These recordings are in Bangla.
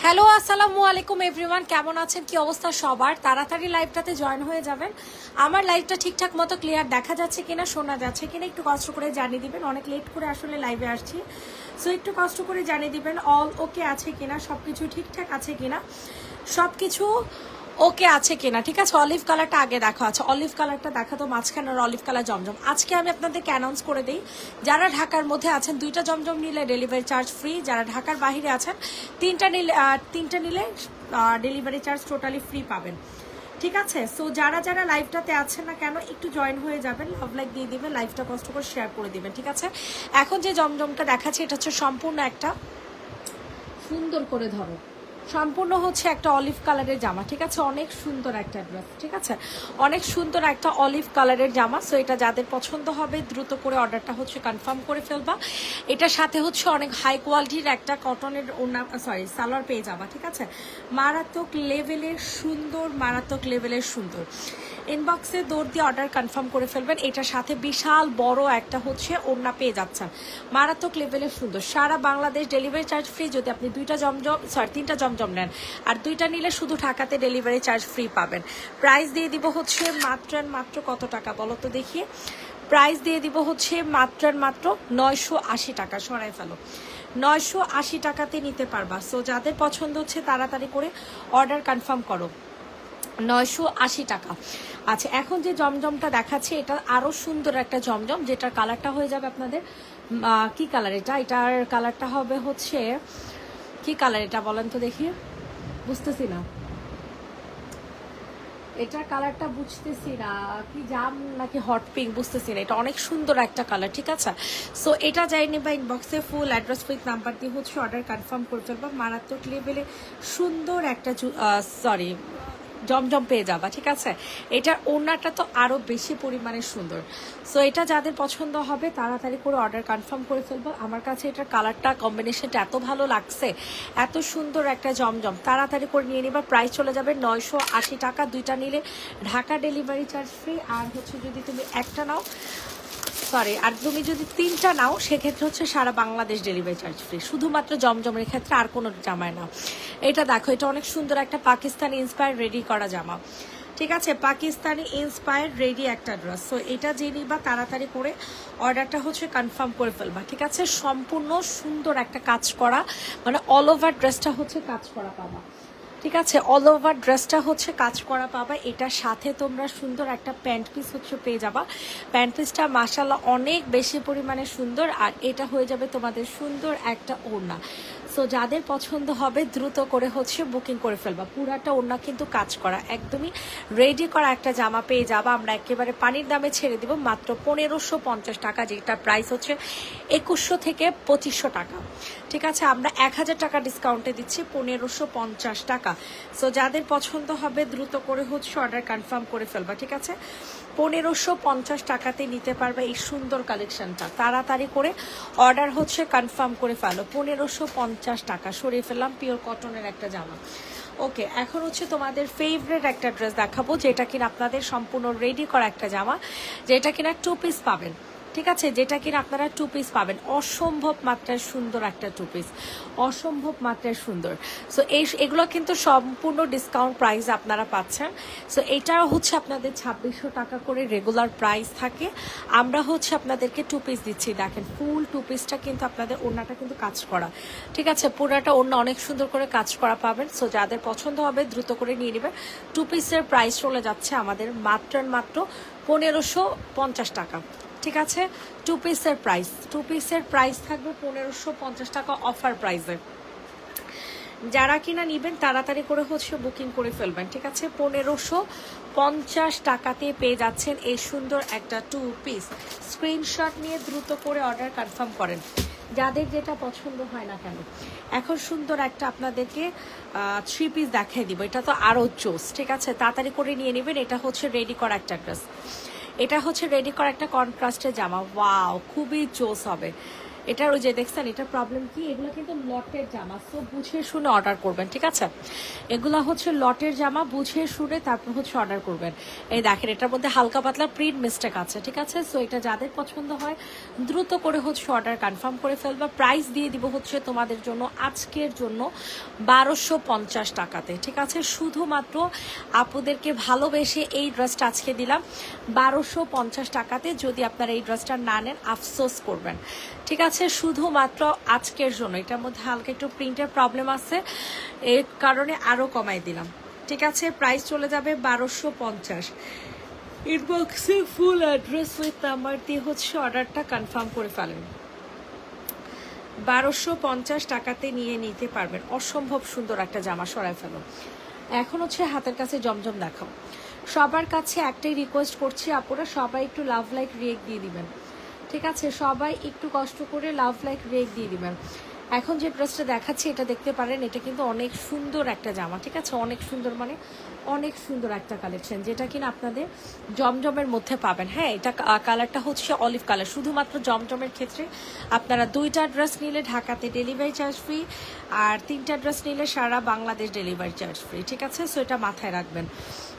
হ্যালো আসসালামু আলাইকুম এভরিওয়ান, কেমন আছেন? কি অবস্থা সবার? তাড়াতাড়ি লাইভটাতে জয়েন হয়ে যাবেন। আমার লাইভটা ঠিকঠাক মতো ক্লিয়ার দেখা যাচ্ছে কিনা, শোনা যাচ্ছে কিনা একটু কষ্ট করে জানিয়ে দিবেন। অনেক লেট করে আসলে লাইভে আসছি, সো একটু কষ্ট করে জানিয়ে দিবেন অল ওকে আছে কিনা, সবকিছু ঠিকঠাক আছে কিনা, সবকিছু ওকে আছে কিনা। ঠিক আছে, অলিভ কালারটা আগে দেখা আছে, অলিভ কালারটা দেখা তো মাঝখানের অলিভ কালার জমজম। আজকে আমি আপনাদেরকে অ্যানাউন্স করে দিই, যারা ঢাকার মধ্যে আছেন দুইটা জমজম নিলে ডেলিভারি চার্জ ফ্রি, যারা ঢাকার বাইরে আছেন তিনটা নিলে ডেলিভারি চার্জ টোটালি ফ্রি পাবেন। ঠিক আছে, সো যারা যারা লাইভটাতে আছেন না কেন একটু জয়েন হয়ে যাবেন, লাভ লাইক দিয়ে দিবেন, লাইভটা কষ্ট করে শেয়ার করে দিবেন। ঠিক আছে, এখন যে জমজমটা দেখাচ্ছি এটা হচ্ছে সম্পূর্ণ একটা সুন্দর করে ধরো, সম্পূর্ণ হচ্ছে একটা অলিভ কালারের জামা। ঠিক আছে, অনেক সুন্দর একটা ড্রেস। ঠিক আছে, অনেক সুন্দর একটা অলিভ কালারের জামা। সো এটা যাদের পছন্দ হবে দ্রুত করে অর্ডারটা হচ্ছে কনফার্ম করে ফেলবা। এটার সাথে হচ্ছে অনেক হাই কোয়ালিটির একটা কটনের সালোয়ার পেয়ে যাবা। ঠিক আছে, মারাত্মক লেভেলের সুন্দর, মারাত্মক লেভেলের সুন্দর। ইনবক্সে দৌড় দিয়ে অর্ডার কনফার্ম করে ফেলবেন। এটার সাথে বিশাল বড় একটা হচ্ছে ওড়না পেয়ে যাচ্ছেন, মারাত্মক লেভেলের সুন্দর। সারা বাংলাদেশ ডেলিভারি চার্জ ফ্রি যদি আপনি তিনটা জমজম নেন, আর দুইটা নিলে শুধু ঢাকাতে ডেলিভারি চার্জ ফ্রি পাবেন। প্রাইস দিয়ে দিব হচ্ছে মাত্র কত টাকা বলো তো দেখি। প্রাইস দিয়ে দিব হচ্ছে মাত্র 980 টাকা। সরাই ফেলো, 980 টাকাতে নিতে পারবা। সো যাদের পছন্দ হচ্ছে তাড়াতাড়ি করে অর্ডার কনফার্ম করো। 980 টাকা। আচ্ছা, এখন যে জমজমটা দেখাচ্ছে এটা আরো সুন্দর একটা জমজম, যেটার কালারটা হয়ে যাবে আপনাদের কি কালার এটার কালারটা হবে হচ্ছে কি কালার এটা বলেন তো দেখি, বুঝতেছি না এটার কালারটা, বুঝতেছি না কি জাম নাকি হট পিঙ্ক, বুঝতেছি না। এটা অনেক সুন্দর একটা কালার। ঠিক আছে, সো এটা যাই নিবা ইনবক্সে ফুল অ্যাড্রেস উইথ নাম্বার দিয়ে হচ্ছে অর্ডার কনফার্ম করে ফেলবা। মারাত্মক লেভেলে সুন্দর একটা জমজম পেয়ে যাবা। ঠিক আছে, এটার ওড়নাটা তো আরো বেশি পরিমাণে সুন্দর। সো এটা যাদের পছন্দ হবে তাড়াতাড়ি করে অর্ডার কনফার্ম করে ফেলবো। আমার কাছে এটার কালারটা কম্বিনেশনটা এত ভালো লাগছে, এত সুন্দর একটা জমজম, তাড়াতাড়ি করে নিয়ে নিবা। প্রাইস চলে যাবে 980 টাকা। দুইটা নিলে ঢাকা ডেলিভারি চার্জ ফ্রি, আর হচ্ছে যদি তুমি একটা নাও আর তুমি যদি তিনটা নাও সেক্ষেত্রে হচ্ছে সারা বাংলাদেশ ডেলিভারি চার্জ ফ্রি, শুধুমাত্র জমজমের ক্ষেত্রে, আর কোনো জামায় না। এটা দেখো, এটা অনেক সুন্দর একটা পাকিস্তানি ইন্সপায়ার রেডি করা জামা। ঠিক আছে, পাকিস্তানি ইন্সপায়ার রেডি একটা ড্রেস। সো এটা যে নিবা তাড়াতাড়ি করে অর্ডারটা হচ্ছে কনফার্ম করে ফেলবা। ঠিক আছে, সম্পূর্ণ সুন্দর একটা কাজ করা, মানে অল ওভার ড্রেসটা হচ্ছে কাজ করা পাবা। ঠিক আছে, অল ওভার ড্রেসটা হচ্ছে কাজ করা পাবা। এটার সাথে তোমরা সুন্দর একটা প্যান্ট পিস হচ্ছে পেয়ে যাবা। প্যান্ট পিসটা মাশাআল্লাহ অনেক বেশি পরিমাণে সুন্দর, আর এটা হয়ে যাবে তোমাদের সুন্দর একটা ওড়না। সো যাদের পছন্দ হবে দ্রুত করে হচ্ছে বুকিং করে ফেলবা। পুরাটা ওড়না কিন্তু কাজ করা, একদমই রেডি করা একটা জামা পেয়ে যাবা। আমরা একেবারে পানির দামে ছেড়ে দিব মাত্র 1550 টাকা, যেটা প্রাইস হচ্ছে 2100 থেকে 2500 টাকা। ঠিক আছে, আমরা 1000 টাকা ডিসকাউন্টে দিচ্ছি 1550 টাকা। সো যাদের পছন্দ হবে দ্রুত করে হচ্ছে অর্ডার কনফার্ম করে ফেলবা। ঠিক আছে, 1550 টাকাতে নিতে পারবে এই সুন্দর কালেকশনটা। তাড়াতাড়ি করে অর্ডার হচ্ছে কনফার্ম করে ফেলো। 1550 টাকা। সরিয়ে ফেললাম, পিওর কটনের একটা জামা। ওকে, এখন হচ্ছে তোমাদের ফেভারিট একটা ড্রেস দেখাবো, যেটা কিনা আপনাদের সম্পূর্ণ রেডি করা একটা জামা, যেটা কিনা 2 পিস পাবেন। ঠিক আছে, যেটা কিনা আপনারা 2 পিস পাবেন। অসম্ভব মাত্রায় সুন্দর একটা 2 পিস, অসম্ভব মাত্রায় সুন্দর। সো এগুলো কিন্তু সম্পূর্ণ ডিসকাউন্ট প্রাইস আপনারা পাচ্ছেন। সো এটাও হচ্ছে আপনাদের 2600 টাকা করে রেগুলার প্রাইস থাকে। আমরা হচ্ছে আপনাদেরকে 2 পিস দিচ্ছি। দেখেন, ফুল 2 পিসটা কিন্তু আপনাদের ওড়নাটা কিন্তু কাজ করা। ঠিক আছে, পুরোটা ওড়না অনেক সুন্দর করে কাজ করা পাবেন। সো যাদের পছন্দ হবে দ্রুত করে নিয়ে নেবেন। 2 পিসের প্রাইস চলে যাচ্ছে আমাদের মাত্র 1550 টাকা। ঠিক আছে, 2 পিসের প্রাইস থাকবে 1550 টাকা অফার প্রাইসে। যারা কিনা নিবেন তাড়াতাড়ি করে হচ্ছে বুকিং করে ফেলবেন। ঠিক আছে, 1550 টাকাতে পেয়ে যাচ্ছেন এই সুন্দর একটা 2 পিস। স্ক্রিনশট নিয়ে দ্রুত করে অর্ডার কনফার্ম করেন, যাদের যেটা পছন্দ হয় না কেন। এখন সুন্দর একটা আপনাদেরকে 3 পিস দেখাই দিব, এটা তো আরও জোস। ঠিক আছে, তাড়াতাড়ি করে নিয়ে নেবেন। এটা হচ্ছে রেডি করা একটা ড্রেস, এটা হচ্ছে রেডি করা একটা কন্ট্রাস্টের জামা। ওয়াও, খুবই জোস হবে। এটার ওই যে দেখছেন এটা প্রবলেম কি, এগুলো কিন্তু লটের জামা, সো বুঝে শুনে অর্ডার করবেন, ঠিক আছে? এগুলা হচ্ছে লটের জামা, বুঝে শুনে তারপর হচ্ছে অর্ডার করবেন। এই দেখেন এটার মধ্যে হালকা পাতলা প্রিন্ট মিস্টেক আছে, ঠিক আছে? সো এটা যাদের পছন্দ হয় দ্রুত করে হচ্ছে অর্ডার কনফার্ম করে ফেলবা। প্রাইস দিয়ে দিব হচ্ছে তোমাদের জন্য আজকের জন্য 1250 টাকাতে, ঠিক আছে? শুধুমাত্র আপুদেরকে ভালোবেসে এই ড্রেসটা আজকে দিলাম 1250 টাকাতে। যদি আপনারা এই ড্রেসটা না নেন আফসোস করবেন, ঠিক আছে? শুধুমাত্র আজকের জন্য। এটার মধ্যে হালকা একটু প্রিন্টের প্রবলেম আছে, এর কারণে আরো কমাই দিলাম, ঠিক আছে? প্রাইস চলে যাবে 1250। ইনবক্সে ফুল অ্যাড্রেস উইথ নাম্বার দিয়ে হচ্ছে অর্ডারটা কনফার্ম করে ফেলেন। 1250 টাকাতে নিয়ে নিতে পারবেন। অসম্ভব সুন্দর একটা জামা, সরাই ফেলো। এখন হচ্ছে হাতের কাছে জমজম দেখাও। সবার কাছে একটাই রিকোয়েস্ট করছি, আপনারা সবাই একটু লাভ লাইক রিয়েক্ট দিয়ে দিবেন, ঠিক আছে? সবাই একটু কষ্ট করে লাভ লাইক রিয়েক্ট দিয়ে দিবেন। এখন যে ড্রেসটা দেখাচ্ছি এটা দেখতে পারেন, এটা কিন্তু অনেক সুন্দর একটা জামা, ঠিক আছে? অনেক সুন্দর, মানে অনেক সুন্দর একটা কালেকশন, যেটা কিনা আপনাদের জমজমের মধ্যে পাবেন। হ্যাঁ, এটা কালারটা হচ্ছে অলিভ কালার। শুধুমাত্র জমজমের ক্ষেত্রে আপনারা 2টা ড্রেস নিলে ঢাকাতে ডেলিভারি চার্জ ফ্রি, আর 3টা ড্রেস নিলে সারা বাংলাদেশ ডেলিভারি চার্জ ফ্রি, ঠিক আছে? সো এটা মাথায় রাখবেন।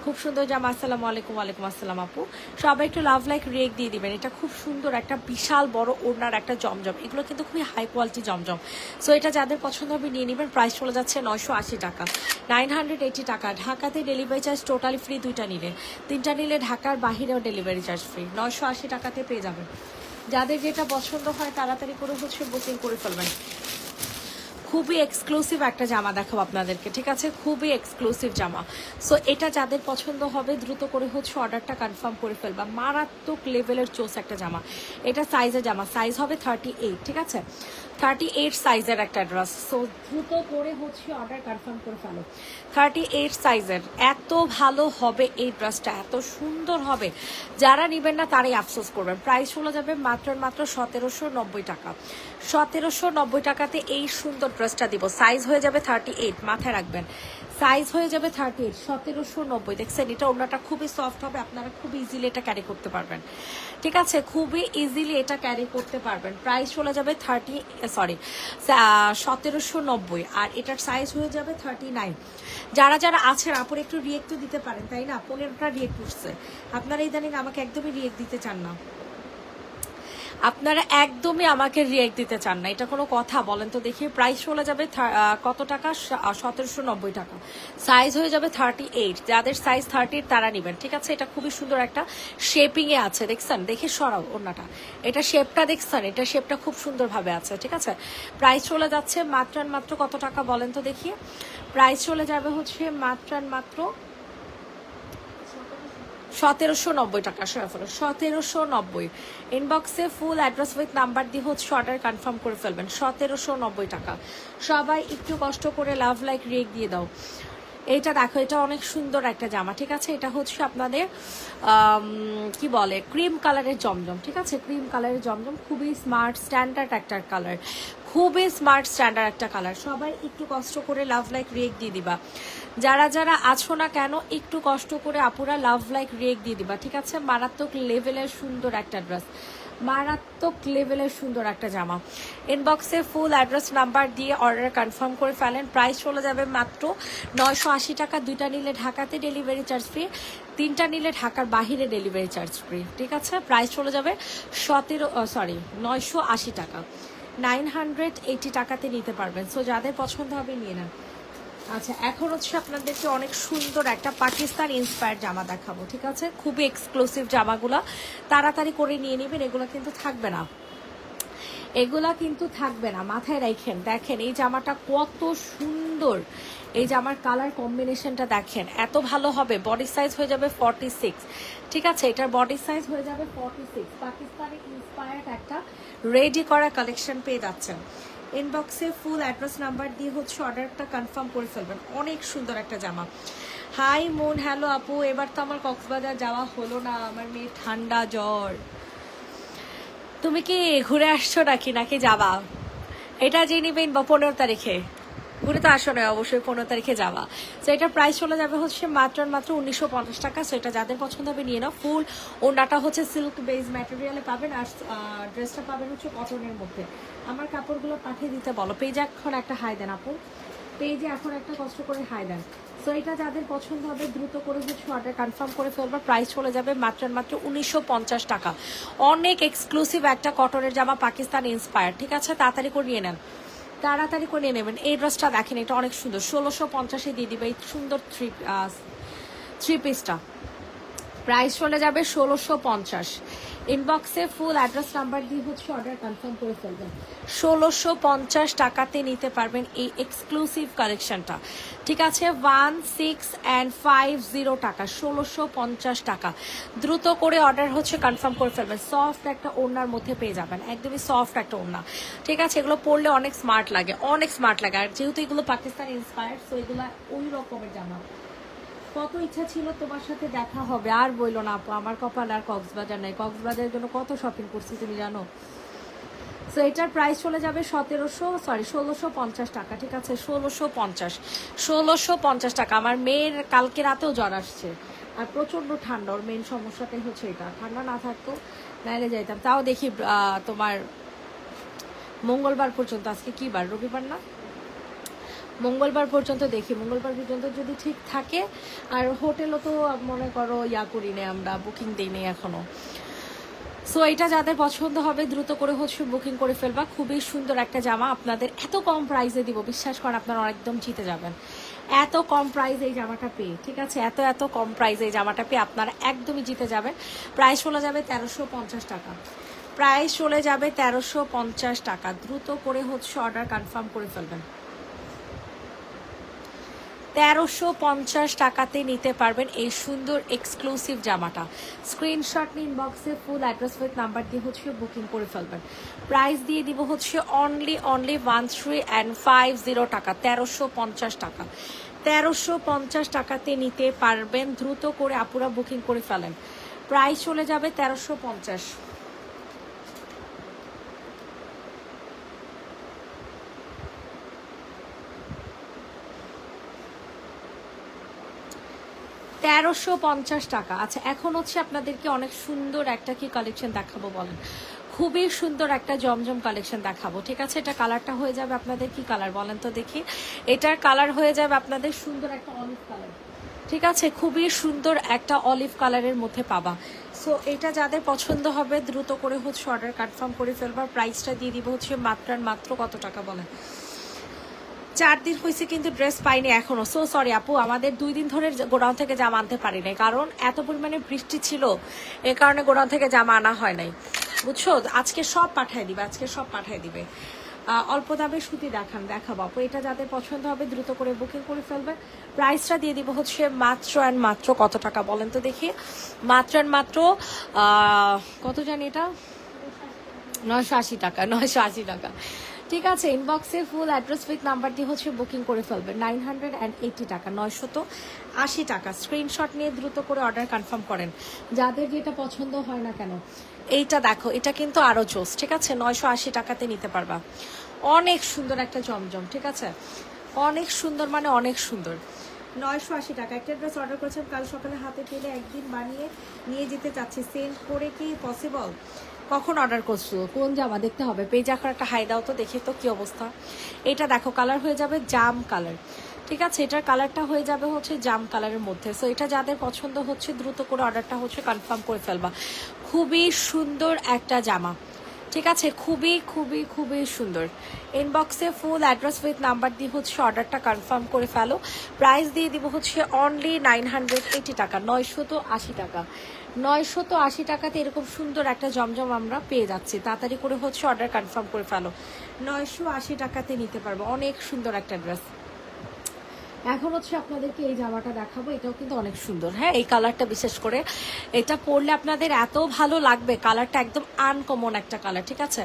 খুব সুন্দর জামা। আসসালামু আলাইকুম। ওয়ালাইকুম আসসালাম আপু। সবাই একটু লাভ লাইক রিয়েক্ট দিয়ে দিবেন। এটা খুব সুন্দর একটা বিশাল বড় ওড়নার একটা জমজম, এগুলো কিন্তু খুবই হাই কোয়ালিটি জমজম। সো এটা যাদের পছন্দ হবে নিয়ে নেবেন। প্রাইস চলে যাচ্ছে 980 টাকা, 980 টাকা। ঢাকাতে ডেলিভারি চার্জ টোটালি ফ্রি, 2টা নিলে। 3টা নিলে ঢাকার বাহিরেও ডেলিভারি চার্জ ফ্রি। 980 টাকাতে পেয়ে যাবেন। যাদের যেটা পছন্দ হয় তাড়াতাড়ি করে হচ্ছে বুকিং করে ফেলবেন। খুবই এক্সক্লুসিভ একটা জামা দেখাবো আপনাদেরকে, ঠিক আছে? খুবই এক্সক্লুসিভ জামা। সো এটা যাদের পছন্দ হবে দ্রুত করে হচ্ছে অর্ডারটা কনফার্ম করে ফেলবা। মারাত্মক লেভেলের চোস একটা জামা। এটা সাইজের জামা, সাইজ হবে 38, ঠিক আছে? 38 সাইজের একটা ড্রেস। সো দ্রুত করে হচ্ছে অর্ডার কনফার্ম করে ফেলো। 38 সাইজের এত ভালো হবে এই ড্রেসটা, এত সুন্দর হবে, যারা নেবেন না তারাই আফসোস করবেন। প্রাইস চলে যাবে মাত্র 1790 টাকা। 1790 টাকাতে এই সুন্দর ড্রেসটা দিব। সাইজ হয়ে যাবে 38, মাথায় রাখবেন। সাইজ হয়ে যাবে 38, 1790। দেখছেন এটা ওড়নাটা খুবই সফট হবে, আপনারা খুব ইজিলি এটা ক্যারি করতে পারবেন, ঠিক আছে? খুবই ইজিলি এটা ক্যারি করতে পারবেন। প্রাইস চলে যাবে 1790, আর এটার সাইজ হয়ে যাবে 39। যারা যারা আছেন আপুর একটু রিয়েক্ট তো দিতে পারেন, তাই না? 15টা রিয়েক্ট করছে। আপনারা ইদানিং আমাকে একদমই রিয়েক্ট দিতে চান না, আপনারা একদমই আমাকে রিয়েক্ট দিতে চান না, এটা কোনো কথা? বলেন তো দেখি। প্রাইস চলে যাবে কত টাকা? 1790 টাকা। সাইজ হয়ে যাবে 38। যাদের সাইজ 30 তারা নেবেন, ঠিক আছে? এটা খুবই সুন্দর একটা শেপিং এ আছে, দেখছেন? দেখে সরাও ওড়নাটা, এটা শেপটা দেখছেন? এটা শেপটা খুব সুন্দরভাবে আছে, ঠিক আছে? প্রাইস চলে যাচ্ছে মাত্র কত টাকা বলেন তো দেখি। প্রাইস চলে যাবে হচ্ছে মাত্র 1790 টাকা। 1790। ইনবক্সে ফুল অ্যাড্রেস উইথ নাম্বার দিয়ে হচ্ছে অর্ডার কনফার্ম করে ফেলবেন। 1790 টাকা। সবাই একটু কষ্ট করে লাভ লাইক রিয়েক্ট দিয়ে দাও। এটা দেখো, এটা অনেক সুন্দর একটা জামা, ঠিক আছে? এটা হচ্ছে আপনাদের কি বলে, ক্রিম কালারের জমজম, ঠিক আছে? ক্রিম কালারের জমজম, খুবই স্মার্ট স্ট্যান্ডার্ড একটা কালার, খুবই স্মার্ট স্ট্যান্ডার্ড একটা কালার। সবাই একটু কষ্ট করে লাভ লাইক রিয়েক্ট দিয়ে দিবা। যারা যারা আছো না কেন একটু কষ্ট করে আপুরা লাভ লাইক রিয়েক্ট দিয়ে দিবা, ঠিক আছে? মারাত্মক লেভেলের সুন্দর একটা ড্রেস, মারাত্মক লেভেলের সুন্দর একটা জামা। ইনবক্সে ফুল অ্যাড্রেস নাম্বার দিয়ে অর্ডার কনফার্ম করে ফেলেন। প্রাইস চলে যাবে মাত্র 980 টাকা। 2টা নিলে ঢাকাতে ডেলিভারি চার্জ ফ্রি, 3টা নিলে ঢাকার বাহিরে ডেলিভারি চার্জ ফ্রি, ঠিক আছে? প্রাইস চলে যাবে 980 টাকা, 980 টাকাতে নিতে পারবেন। সো যাদের পছন্দ হবে নিয়ে নেন। আচ্ছা, এখন হচ্ছে আপনাদেরকে অনেক সুন্দর একটা পাকিস্তান ইন্সপায়ার্ড জামা দেখাবো, ঠিক আছে? খুবই এক্সক্লুসিভ জামাগুলা, তাড়াতাড়ি করে নিয়ে নেবেন। এগুলো কিন্তু থাকবে না, এগুলা কিন্তু থাকবে না, মাথায় রাখেন। দেখেন এই জামাটা কত সুন্দর, এই জামার কালার কম্বিনেশনটা দেখেন, এত ভালো হবে। বডি সাইজ হয়ে যাবে 46, ঠিক আছে? এটার বডি সাইজ হয়ে যাবে 46। পাকিস্তানি ইন্সপায়ার্ড একটা রেডি করা কালেকশন পেয়ে যাচ্ছেন। ইনবক্সে ফুল অ্যাড্রেস নাম্বার দিয়ে হচ্ছে অর্ডারটা কনফার্ম করে ফেলবেন। অনেক সুন্দর একটা জামা। হাই মন, হ্যালো আপু। এবার তো আমার কক্সবাজার যাওয়া হলো না, আমার মেয়ে ঠান্ডা জ্বর। তুমি কি ঘুরে আসছো নাকি যাবা? এটা জেনে নিবেন 15 তারিখে। ঘুরে তো আসো না, অবশ্যই 15 তারিখে যাওয়া। তো এটার প্রাইস চলে যাবে হচ্ছে মাত্র 1950 টাকা। সো এটা যাদের পছন্দ হবে নিয়ে নাও। ফুল ওনাটা হচ্ছে সিল্ক বেস ম্যাটেরিয়ালে পাবেন, আর ড্রেসটা পাবেন হচ্ছে কটনের মধ্যে। আমার কাপড়গুলো পাঠিয়ে দিতে বলো। পেজে এখন একটা হাই দেন আপু, পেজে এখন একটা কষ্ট করে হাই দেন। সো এটা যাদের পছন্দ হবে দ্রুত করে হচ্ছে অর্ডার কনফার্ম করে ফেলবার। প্রাইস চলে যাবে মাত্র 1950 টাকা। অনেক এক্সক্লুসিভ একটা কটনের জামা, পাকিস্তান ইন্সপায়ার, ঠিক আছে? তাড়াতাড়ি করে নিয়ে নেন, তাড়াতাড়ি করে নিয়ে নেবেন। এই ড্রেসটা দেখেন, এটা অনেক সুন্দর, 1650-এ দিয়ে দিবে এই সুন্দর থ্রি পিসটা। প্রাইস চলে যাবে 1650। ইনবক্সে ফুল অ্যাড্রেস নাম্বার দিয়ে হচ্ছে অর্ডার কনফার্ম করে ফেলবেন। 1650 টাকাতে নিতে পারবেন এই এক্সক্লুসিভ কালেকশনটা, ঠিক আছে? 1650 টাকা, 1650 টাকা। দ্রুত করে অর্ডার হচ্ছে কনফার্ম করে ফেলবেন। সফট একটা ওড়নার মধ্যে পেয়ে যাবেন, একদমই সফট একটা ওড়না, ঠিক আছে? এগুলো পরলে অনেক স্মার্ট লাগে, অনেক স্মার্ট লাগে। আর যেহেতু এগুলো পাকিস্তান ইন্সপায়ার্ড, সো এগুলো ওই রকমের জামা। কত ইচ্ছা ছিল তোমার সাথে দেখা হবে, আর বইলো না আপু, আমার কপাল আর কক্সবাজার নাই। কক্সবাজারের জন্য কত শপিং করছি তুমি জানো। সো এটার প্রাইস চলে যাবে 1650 টাকা, ঠিক আছে? 1650 টাকা। আমার মেয়ের কালকে রাতেও জ্বর আসছে, আর প্রচন্ড ঠান্ডা। ওর মেন সমস্যাটাই হচ্ছে এটা, ঠান্ডা না থাকতো নাইলে যাইতাম। তাও দেখি তোমার মঙ্গলবার পর্যন্ত, আজকে কি বার, রবিবার না? মঙ্গলবার পর্যন্ত দেখি, মঙ্গলবার পর্যন্ত যদি ঠিক থাকে। আর হোটেলও তো মনে করো করি নেই, আমরা বুকিং দিই নেই এখনো। সো এটা যাদের পছন্দ হবে দ্রুত করে হচ্ছে বুকিং করে ফেলবা। খুবই সুন্দর একটা জামা, আপনাদের এত কম প্রাইসে দিব, বিশ্বাস করেন আপনারা একদম জিতে যাবেন। এত কম প্রাইসে এই জামাটা পেয়ে, ঠিক আছে? এত কম প্রাইসে এই জামাটা পেয়ে আপনারা একদমই জিতে যাবেন। প্রাইস চলে যাবে 1350 টাকা। প্রাইস চলে যাবে 1350 টাকা। দ্রুত করে হচ্ছে অর্ডার কনফার্ম করে ফেলবেন। 1350 টাকাতে নিতে পারবেন এই সুন্দর এক্সক্লুসিভ জামাটা। স্ক্রিনশট নিন, ইনবক্সে ফুল অ্যাড্রেস উইথ নাম্বার দিয়ে হচ্ছে বুকিং করে ফেলবেন। প্রাইস দিয়ে দিব হচ্ছে অনলি 1350 টাকা, 1350 টাকা। 1350 টাকাতে নিতে পারবেন। দ্রুত করে আপুরা বুকিং করে ফেলেন। প্রাইস চলে যাবে 1350। 1350 টাকা। আচ্ছা, এখন হচ্ছে আপনাদেরকে অনেক সুন্দর একটা কি কালেকশন দেখাবো বলেন? খুবই সুন্দর একটা জমজম কালেকশন দেখাবো, ঠিক আছে? এটা কালারটা হয়ে যাবে আপনাদের কি কালার বলেন তো দেখি? এটার কালার হয়ে যাবে আপনাদের সুন্দর একটা অলিভ কালার, ঠিক আছে? খুবই সুন্দর একটা অলিভ কালারের মধ্যে পাবা। সো এটা যাদের পছন্দ হবে দ্রুত করে হচ্ছে অর্ডার কনফার্ম করে ফেলবার। প্রাইসটা দিয়ে দিব হচ্ছে মাত্র কত টাকা বলেন? 4 দিন হয়েছে কিন্তু ড্রেস পাইনি এখনো। সো সরি আপু, আমাদের 2 দিন ধরে গোডাউন থেকে জামা আনতে পারি নাই, কারণ এত পরিমাণে বৃষ্টি ছিল, এ কারণে গোডাউন থেকে জামা আনা হয় নাই, বুঝছো? আজকে সব পাঠিয়ে দিবে, আজকে সব পাঠিয়ে দিবে। অল্প দামে সুতি দেখাবো আপু। এটা যাদের পছন্দ হবে দ্রুত করে বুকিং করে ফেলবে। প্রাইসটা দিয়ে দিব হচ্ছে মাত্র কত টাকা বলেন তো দেখি? মাত্র কত জানি এটা, 980 টাকা, 980 টাকা, ঠিক আছে? ইনবক্সে ফুল অ্যাড্রেস উইথ নাম্বার দিয়ে হচ্ছে বুকিং করে ফেলবে। 980 টাকা, 980 টাকা। স্ক্রিনশট নিয়ে দ্রুত করে অর্ডার কনফার্ম করেন, যাদের যেটা পছন্দ হয় না কেন। এইটা দেখো, এটা কিন্তু আরো জোস, ঠিক আছে? 980 টাকাতে নিতে পারবা। অনেক সুন্দর একটা জমজম, ঠিক আছে? অনেক সুন্দর, মানে অনেক সুন্দর। 980 টাকা। একটা ড্রেস অর্ডার করেছিলাম কাল সকালে, হাতে পেলে একদিন বানিয়ে নিয়ে যেতে চাচ্ছি, সেন্ড করে কি পসিবল? কখন অর্ডার করছো, কোন জামা দেখতে হবে। পেজ এখন একটা হাই দাও তো দেখি তো কি অবস্থা। এটা দেখো, কালার হয়ে যাবে জাম কালার, ঠিক আছে? এটার কালারটা হয়ে যাবে হচ্ছে জাম কালারের মধ্যে। সো এটা যাদের পছন্দ হচ্ছে দ্রুত করে অর্ডারটা হচ্ছে কনফার্ম করে ফেলবা। খুবই সুন্দর একটা জামা, ঠিক আছে? খুবই সুন্দর। ইনবক্সে ফুল অ্যাড্রেস উইথ নাম্বার দিয়ে হচ্ছে অর্ডারটা কনফার্ম করে ফেলো। প্রাইস দিয়ে দিব হচ্ছে অনলি 980 টাকা, 980 টাকা। 980 টাকাতে এরকম সুন্দর একটা জমজম আমরা পেয়ে যাচ্ছি। তাড়াতাড়ি করে হচ্ছে অর্ডার কনফার্ম করে ফেলো। 980 টাকাতে নিতে পারবো। অনেক সুন্দর একটা ড্রেস। এখন হচ্ছে আপনাদেরকে এই জামাটা দেখাবো, এটাও কিন্তু অনেক সুন্দর। হ্যাঁ, এই কালারটা বিশেষ করে এটা পরলে আপনাদের এত ভালো লাগবে। কালারটা একদম আনকমন একটা কালার, ঠিক আছে?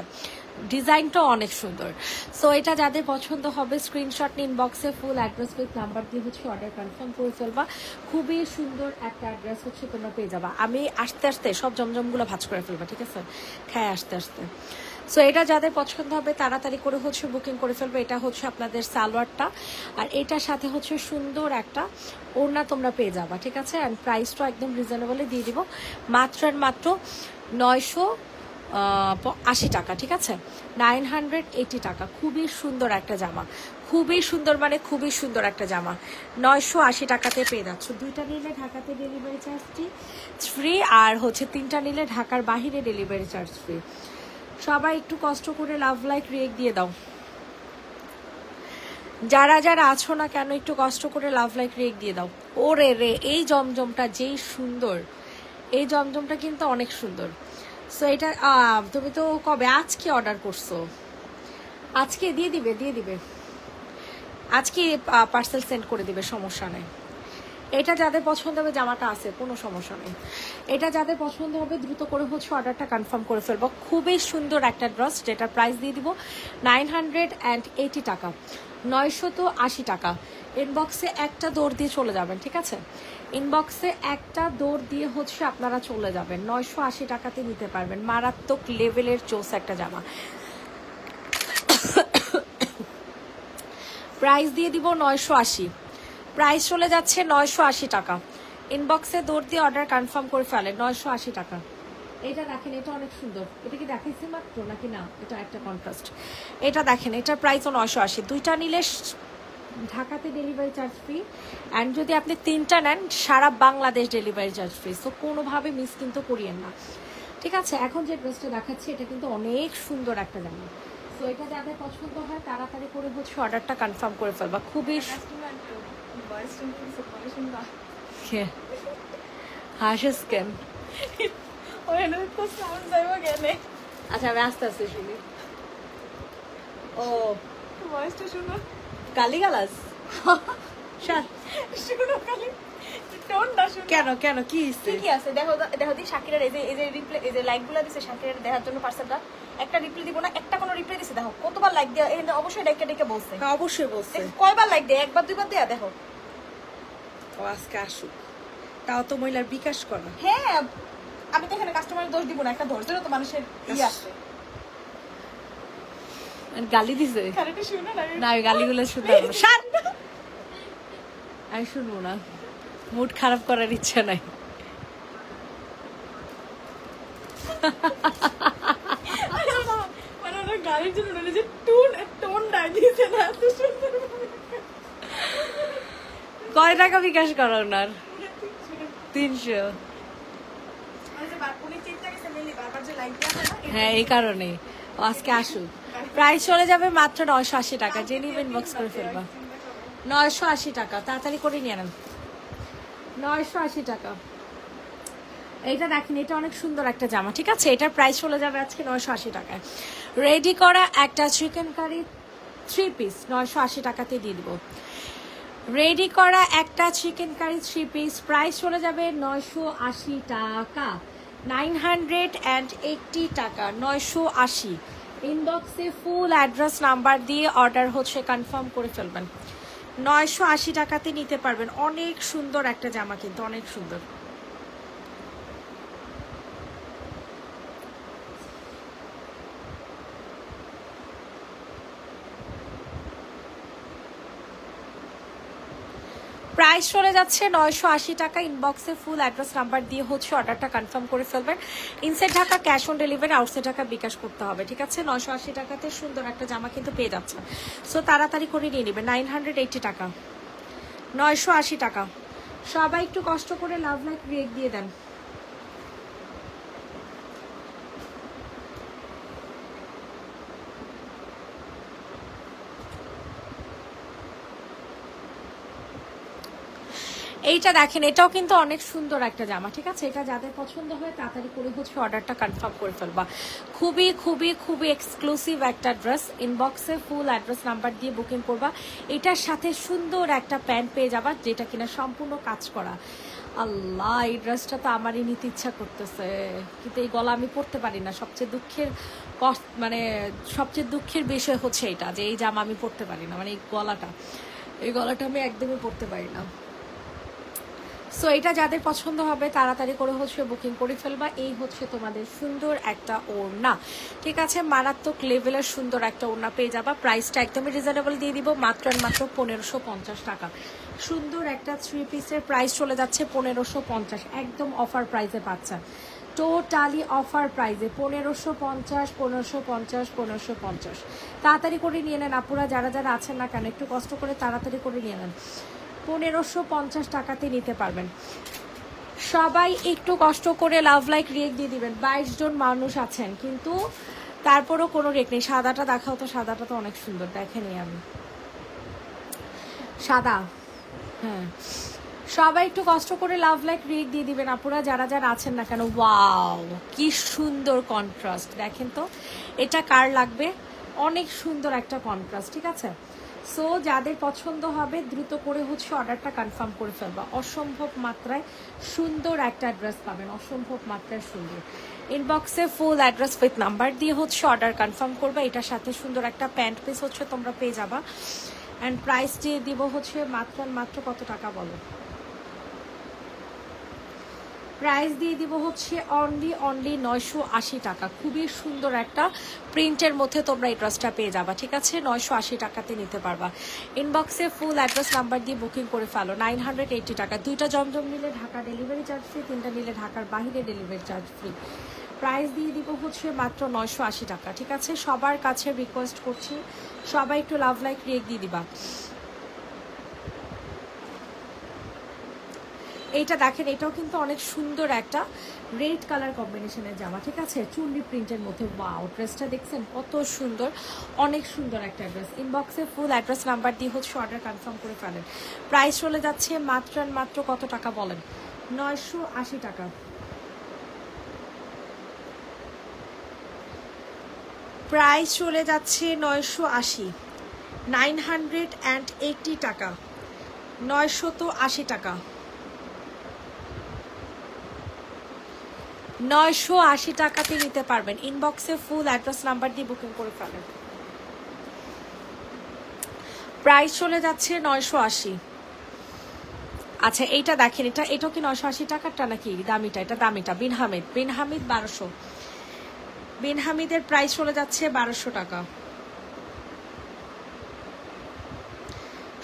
ডিজাইনটাও অনেক সুন্দর। সো এটা যাদের পছন্দ হবে স্ক্রিনশট নিন, ইনবক্সে ফুল অ্যাড্রেস উইথ নাম্বার দিয়ে হচ্ছে অর্ডার কনফার্ম করে ফেলবা। খুবই সুন্দর একটা অ্যাড্রেস হচ্ছে তোমরা পেয়ে যাবা। আমি আস্তে আস্তে সব জমজমগুলো ভাঁজ করে ফেলবা, ঠিক আছে? খায় আস্তে আস্তে। সো এটা যাদের পছন্দ হবে তাড়াতাড়ি করে হচ্ছে বুকিং করে ফেলবে। এটা হচ্ছে আপনাদের সালোয়ারটা, আর এটার সাথে হচ্ছে সুন্দর একটা ওড়না তোমরা পেয়ে যাবা, ঠিক আছে। অ্যান্ড প্রাইসটা একদম রিজনেবলে দিয়ে দিব, মাত্র 980 টাকা, ঠিক আছে, 980 টাকা। খুবই সুন্দর একটা জামা, খুবই সুন্দর, মানে খুবই সুন্দর একটা জামা 980 টাকাতে পেয়ে যাচ্ছ। 2টা নিলে ঢাকাতে ডেলিভারি চার্জটি ফ্রি, আর হচ্ছে 3টা নিলে ঢাকার বাহিরে ডেলিভারি চার্জ ফ্রি। সবাই একটু কষ্ট করে লাভ লাইক রিয়েক্ট দিয়ে দাও, যারা যারা আছো না কেন একটু কষ্ট করে লাভ লাইক রিয়েক্ট দিয়ে দাও। ওরে রে, এই জমজমটা যেই সুন্দর, এই জমজমটা কিন্তু অনেক সুন্দর। সো এটা তুমি তো কবে আজকে অর্ডার করছো? আজকে দিয়ে দিবে আজকে পার্সেল সেন্ড করে দিবে, সমস্যা নেই। এটা যাদের পছন্দ হবে, জামাটা আছে, কোনো সমস্যা নেই। এটা যাদের পছন্দ হবে দ্রুত করে হচ্ছে অর্ডারটা কনফার্ম করে ফেলবো। খুবই সুন্দর একটা ড্রেস, যেটার প্রাইস দিয়ে দিব 980 টাকা, 980 টাকা। ইনবক্সে একটা দৌড় দিয়ে চলে যাবেন, ঠিক আছে, ইনবক্সে একটা দৌড় দিয়ে হচ্ছে আপনারা চলে যাবেন। 980 টাকাতে নিতে পারবেন, মারাত্মক লেভেলের চোস একটা জামা। প্রাইস দিয়ে দিব 980, প্রাইস চলে যাচ্ছে 980 টাকা। ইনবক্সে দৌড় দিয়ে অর্ডার কনফার্ম করে ফেলে, 980 টাকা। এটা দেখেন, এটা অনেক সুন্দর। এটা কি দেখাইছি মাত্র নাকি না? এটা একটা কন্ট্রাস্ট। এটা দেখেন, এটার প্রাইসও 980। 2টা নিলে ঢাকাতে ডেলিভারি চার্জ ফ্রি, অ্যান্ড যদি আপনি 3টা নেন সারা Bangladesh delivery charge free. So কোনোভাবে মিস কিন্তু করিয়েন না, ঠিক আছে। এখন যে ড্রেসটা দেখাচ্ছি এটা কিন্তু অনেক সুন্দর একটা জামা। তো এটা যাদের পছন্দ হয় তাড়াতাড়ি করে হচ্ছে অর্ডারটা কনফার্ম করে ফেলবা। খুবই হাসিস কেন? আচ্ছা আমি আস্তে আস্তে শুনি। ও ভয়েসটা শুনো, গালি গালাজ কেন কেন কি কি আছে? দেখো দেখো দি শাকিরার এই যে লাইক গুলা দিছে শাকিরার দেখার জন্য পার্সেলটা। একটা রিপ্লাই দিব না, একটা কোনো রিপ্লাই দিছে, দেখো কতবার লাইক দেয়া। এখানে অবশ্যই ডেকে বলছে, অবশ্যই বলছে। কয়বার লাইক দেয়? একবার দুইবার দেয়া। দেখো ও আজকে আসুক, তাও তো মহিলার বিকাশ করা। হ্যাঁ, আমি তো এখানে কাস্টমারের দোষ দিব না, একটা ধৈর্যেরও তো মানুষের আছে। গালি দিছে না, আমি গালিগুলো শুনতে আমি শুনবো না, মুড খারাপ করার ইচ্ছা নাই। গাড়ির জন্য যে টোন দিয়েছে না, এত সুন্দর। কয় টাকা বিকাশ করা ওনার? 300। হ্যাঁ, এই কারণে আজকে আসুক। প্রাইস চলে যাবে মাত্র 980 টাকা। যে নিবেন ইনবক্স করে ফেলবা। 980 টাকা, তাড়াতাড়ি করে নিয়ে নেন। 980 টাকা। এইটা দেখেন, এটা অনেক সুন্দর একটা জামা, ঠিক আছে। এটার প্রাইস চলে যাবে আজকে 980 টাকায়। রেডি করা একটা চিকেন কারি 3 পিস 980 টাকাতে দিয়ে দিব। রেডি করা একটা চিকেন কারি 3 পিস, প্রাইস চলে যাবে 980 টাকা, 980 টাকা, 980। ইনবক্সে ফুল অ্যাড্রেস নাম্বার দিয়ে অর্ডার হচ্ছে কনফার্ম করে ফেলবেন। 980 টাকাতে নিতে পারবেন। অনেক সুন্দর একটা জামা, কিন্তু অনেক সুন্দর। প্রাইস চলে যাচ্ছে 980 টাকা। ইনবক্সে ফুল অ্যাড্রেস নাম্বার দিয়ে হচ্ছে অর্ডারটা কনফার্ম করে ফেলবেন। Inside Dhaka cash on delivery, outside Dhaka bKash করতে হবে, ঠিক আছে। 980 টাকাতে সুন্দর একটা জামা কিন্তু পেয়ে যাচ্ছে। সো তাড়াতাড়ি করে নিয়ে নেবেন। 980 টাকা, 980 টাকা। সবাই একটু কষ্ট করে লাভ লাইক রিয়েক্ট দিয়ে দেন। এইটা দেখেন, এটাও কিন্তু অনেক সুন্দর একটা জামা, ঠিক আছে। এটা যাদের পছন্দ হয় তাড়াতাড়ি করে হচ্ছে অর্ডারটা কনফার্ম করে ফেলবা। খুবই খুবই খুবই এক্সক্লুসিভ একটা ড্রেস। ইনবক্সে ফুল অ্যাড্রেস নাম্বার দিয়ে বুকিং করবা। এটার সাথে সুন্দর একটা প্যান্ট পেয়ে যাবা, যেটা কিনা সম্পূর্ণ কাজ করা। আল্লাহ, এই ড্রেসটা তো আমারই নিতে ইচ্ছা করতেছে, কিন্তু এই গলা আমি পরতে পারি না। সবচেয়ে দুঃখের বিষয় হচ্ছে এটা, যে এই জামা আমি পরতে পারি না, মানে এই গলাটা আমি একদমই পরতে পারি না। সো এটা যাদের পছন্দ হবে তাড়াতাড়ি করে হচ্ছে বুকিং করে ফেলবা। এই হচ্ছে তোমাদের সুন্দর একটা ওড়না, ঠিক আছে, মারাত্মক লেভেলের সুন্দর একটা ওড়না পেয়ে যাবা। প্রাইসটা একদমই রিজনেবল দিয়ে দিব, মাত্র 1550 টাকা। সুন্দর একটা 3 পিসের প্রাইস চলে যাচ্ছে 1550, একদম অফার প্রাইসে পাচ্ছেন, টোটালি অফার প্রাইসে 1550, 1550, 1550। তাড়াতাড়ি করে নিয়ে নেন আপুরা, যারা যারা আছেন না কেন একটু কষ্ট করে তাড়াতাড়ি করে নিয়ে নেন, 1550 টাকাতে নিতে পারবেন। সবাই একটু কষ্ট করে লাভ লাইক রিয়েক্ট দিয়ে দিবেন। 22 জন মানুষ আছেন কিন্তু তারপরও কোনো রেক নেই। সাদাটা দেখাও তো, সাদাটা তো অনেক সুন্দর, দেখেনি আমি সাদা। হ্যাঁ, সবাই একটু কষ্ট করে লাভ লাইক রিয়েক্ট দিয়ে দিবেন আপুরা, যারা যারা আছেন না কেন। ওয়াও, কি সুন্দর কন্ট্রাস্ট, দেখেন তো এটা কার লাগবে, অনেক সুন্দর একটা কন্ট্রাস্ট, ঠিক আছে। সো যাদের পছন্দ হবে দ্রুত করে হচ্ছে অর্ডারটা কনফার্ম করে ফেলবা। অসম্ভব মাত্রায় সুন্দর একটা অ্যাড্রেস পাবেন, অসম্ভব মাত্রায় সুন্দর। ইনবক্সে ফুল অ্যাড্রেস উইথ নাম্বার দিয়ে হচ্ছে অর্ডার কনফার্ম করবা। এটার সাথে সুন্দর একটা প্যান্ট পিস হচ্ছে তোমরা পেয়ে যাবা। অ্যান্ড প্রাইস দিয়ে দিব হচ্ছে মাত্র কত টাকা বলো, প্রাইস দিয়ে দিব হচ্ছে অনলি 980 টাকা। খুবই সুন্দর একটা প্রিন্টের মধ্যে তোমরা এই ড্রেসটা পেয়ে যাবা, ঠিক আছে, 980 টাকাতে নিতে পারবা। ইনবক্সে ফুল অ্যাড্রেস নাম্বার দিয়ে বুকিং করে ফেলো। 980 টাকা। 2টা জমজম নিলে ঢাকা ডেলিভারি চার্জ ফ্রি, 3টা নিলে ঢাকার বাইরে ডেলিভারি চার্জ ফ্রি। প্রাইস দিয়ে দিব হচ্ছে মাত্র 980 টাকা, ঠিক আছে। সবার কাছে রিকোয়েস্ট করছি সবাই একটু লাভ লাইক রিয়েক্ট দিয়ে দিবা। এইটা দেখেন, এটাও কিন্তু অনেক সুন্দর একটা রেড কালার কম্বিনেশনের জামা, ঠিক আছে, চুন্ডি প্রিন্টের মধ্যে। ওয়াও, ড্রেসটা দেখছেন কত সুন্দর, অনেক সুন্দর একটা ড্রেস। ইনবক্সে ফুল অ্যাড্রেস নাম্বার দিয়ে হচ্ছে অর্ডার কনফার্ম করে ফেলেন। প্রাইস চলে যাচ্ছে মাত্র কত টাকা বলেন, 980 টাকা। প্রাইস চলে যাচ্ছে 980, 980 টাকা, 980 টাকা, 980 টাকাতে নিতে পারবেন। ইনবক্সে ফুল অ্যাড্রেস নাম্বার দিয়ে বুকিং করে ফেলেন। প্রাইস চলে যাচ্ছে 980। আচ্ছা এইটা দেখেন, এটাও কি 980 টাকারটা নাকি দামিটা? এটা দামিটা। বিন হামিদ 1200। বিন হামিদের প্রাইস চলে যাচ্ছে 1200 টাকা।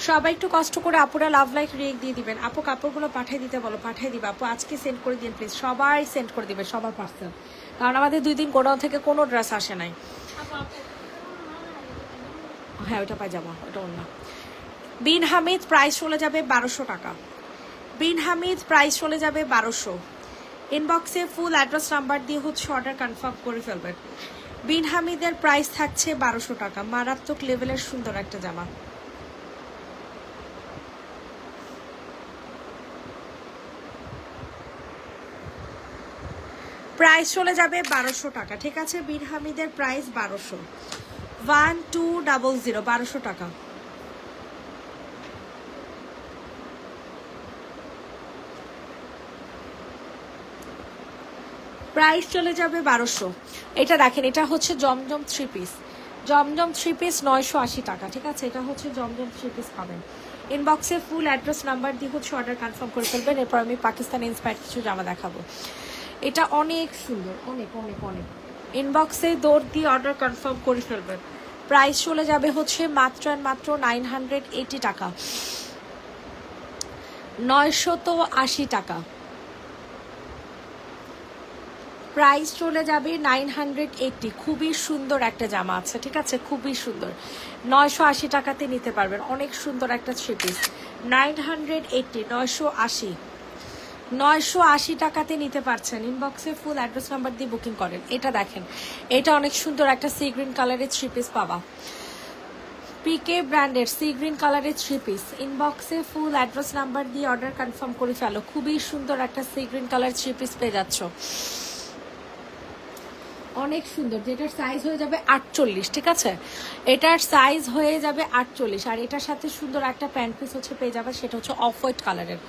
সবাই একটু কষ্ট করে আপুরা লাভ লাইক রিয়েক্ট দিয়ে দিবেন। আপু কাপড়গুলো পাঠিয়ে দিতে বলো, পাঠিয়ে দিবে আপু, আজকে সেন্ড করে দিন প্লিজ। সবাই সেন্ড করে দিবে, সবার পার্সেল, কারণ আমাদের 2 দিন গোডাউন থেকে কোনো ড্রেস আসে নাই। হ্যাঁ ওইটা পাই যাবো, ওটা অন্য। বিন হামিদ প্রাইস চলে যাবে 1200 টাকা। বিন হামিদ প্রাইস চলে যাবে 1200। ইনবক্সে ফুল অ্যাড্রেস নাম্বার দিয়ে হচ্ছে অর্ডার কনফার্ম করে ফেলবেন। বিন হামিদের প্রাইস থাকছে 1200 টাকা। মারাত্মক লেভেলের সুন্দর একটা জামা। প্রাইস চলে যাবে 1200 টাকা, ঠিক আছে। বিন হামিদের প্রাইস 1200, 1200, 1200 টাকা। প্রাইস চলে যাবে 1200। এটা দেখেন, এটা হচ্ছে জমজম 3 পিস, জমজম 3 পিস 980 টাকা, ঠিক আছে। এটা হচ্ছে জমজম 3 পিস পাবেন। ইনবক্সে ফুল অ্যাড্রেস নাম্বার দিয়ে হচ্ছে অর্ডার কনফার্ম করে ফেলবেন। এরপর আমি পাকিস্তানি ইন্সপায়ার্ড কিছু জামা দেখাবো। এটা অনেক সুন্দর, অনেক অনেক অনেক। ইনবক্সে দৌড় দিয়ে অর্ডার কনফার্ম করে ফেলবেন। প্রাইস চলে যাবে হচ্ছে মাত্র 980 টাকা, 980 টাকা। প্রাইস চলে যাবে 980। খুবই সুন্দর একটা জামা আছে, ঠিক আছে, খুবই সুন্দর। 980 টাকাতে নিতে পারবেন। অনেক সুন্দর একটা 3 পিস। 980, 980, 980 টাকাতে নিতে পারছেন। ইনবক্সে ফুল অ্যাড্রেস নাম্বার দিয়ে বুকিং করেন। এটা দেখেন, এটা অনেক সুন্দর একটা সি গ্রিন কালারের 3 পিস পাবা। পিকে ব্র্যান্ডের সি গ্রিন কালারের 3 পিস। ইনবক্সে ফুল অ্যাড্রেস নাম্বার দিয়ে অর্ডার কনফার্ম করে ফেলো। খুবই সুন্দর একটা সি গ্রিন কালার 3 পিস পেয়ে যাচ্ছ, অনেক সুন্দর, যেটার সাইজ হয়ে যাবে 48, ঠিক আছে, এটার সাইজ হয়ে যাবে 48। আর এটার সাথে সুন্দর একটা প্যান্ট পিস হচ্ছে পেয়ে যাবে, সেটা হচ্ছে অফ হোয়াইট কালারের।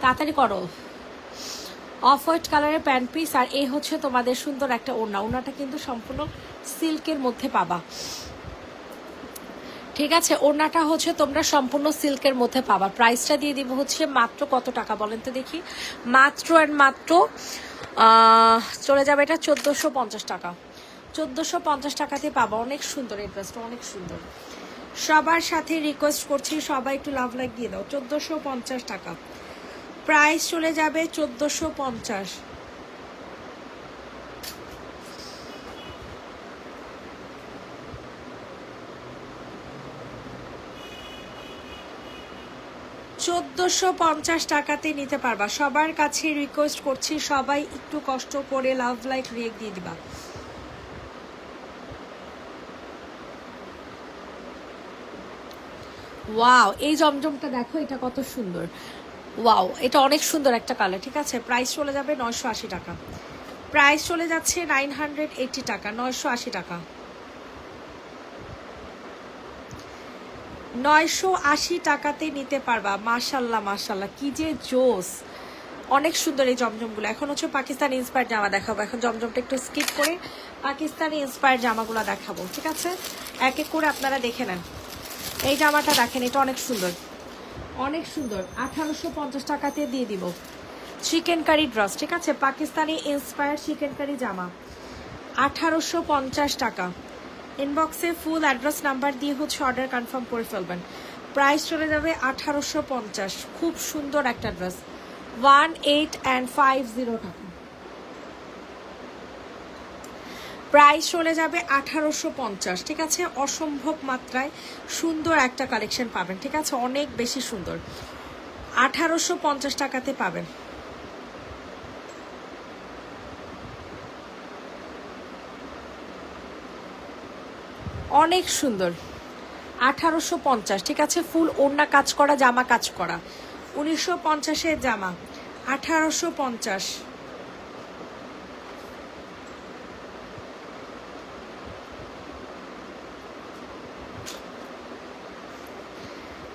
তাড়াতাড়ি করো, অফ হোয়াইট কালারের প্যান্ট পিস। আর এই হচ্ছে তোমাদের সুন্দর একটা ওড়না। ওড়নাটা কিন্তু সম্পূর্ণ সিল্কের মধ্যে পাবা, ঠিক আছে, ওড়নাটা হচ্ছে তোমরা সম্পূর্ণ সিল্কের মধ্যে পাবা। প্রাইসটা দিয়ে দিব হচ্ছে মাত্র কত টাকা বলেন তো দেখি, মাত্র অ্যান্ড মাত্র চলে যাবে এটা 1450 টাকা। 1450 টাকাতে পাবা। অনেক সুন্দর এই ড্রেসটা, অনেক সুন্দর। সবার সাথে রিকোয়েস্ট করছি সবাই একটু লাভ লাইক দিয়ে দাও। 1450 টাকা প্রাইস চলে যাবে, 1450। টাকাতে নিতে পারবা। সবার কাছে রিকোয়েস্ট করছি সবাই একটু কষ্ট করে লাভ লাইক রিয়েক্ট দিয়ে দিবা। ওয়াও, এই জমজমটা দেখো, এটা কত সুন্দর। ওয়াও, এটা অনেক সুন্দর একটা কালার। ঠিক আছে, প্রাইস চলে যাবে 980 টাকা। প্রাইস চলে যাচ্ছে 980 টাকা, 980 টাকা। 980 টাকাতে নিতে পারবা। মাশাল্লাহ মাশাল্লাহ, কি যে জোস, অনেক সুন্দর এই জমজমগুলো। এখন হচ্ছে পাকিস্তানি ইন্সপায়ার্ড জামা দেখাবো। এখন জমজমটা একটু স্কিপ করে পাকিস্তানি ইন্সপায়ার্ড জামাগুলো দেখাবো। ঠিক আছে, এক এক করে আপনারা দেখে নেন। এই জামাটা দেখেন, এটা অনেক সুন্দর, অনেক সুন্দর। 1850 টাকাতে দিয়ে দিব। চিকেন কারি ড্রেস, ঠিক আছে, পাকিস্তানি ইন্সপায়ার্ড চিকেন কারি জামা, 1850 টাকা। ইনবক্সে ফুল অ্যাড্রেস নাম্বার দিয়ে হচ্ছে অর্ডার কনফার্ম করে ফেলবেন। প্রাইস চলে যাবে 1850। খুব সুন্দর একটা ড্রেস, 1850 টাকা। প্রাইস চলে যাবে 1850। ঠিক আছে, অসম্ভব মাত্রায় সুন্দর একটা কালেকশন পাবেন। ঠিক আছে, অনেক বেশি সুন্দর। 1850 টাকাতে পাবেন। অনেক সুন্দর, 1850। ঠিক আছে, ফুল ওড়না কাজ করা, জামা কাজ করা, 1950-এর জামা, 1850।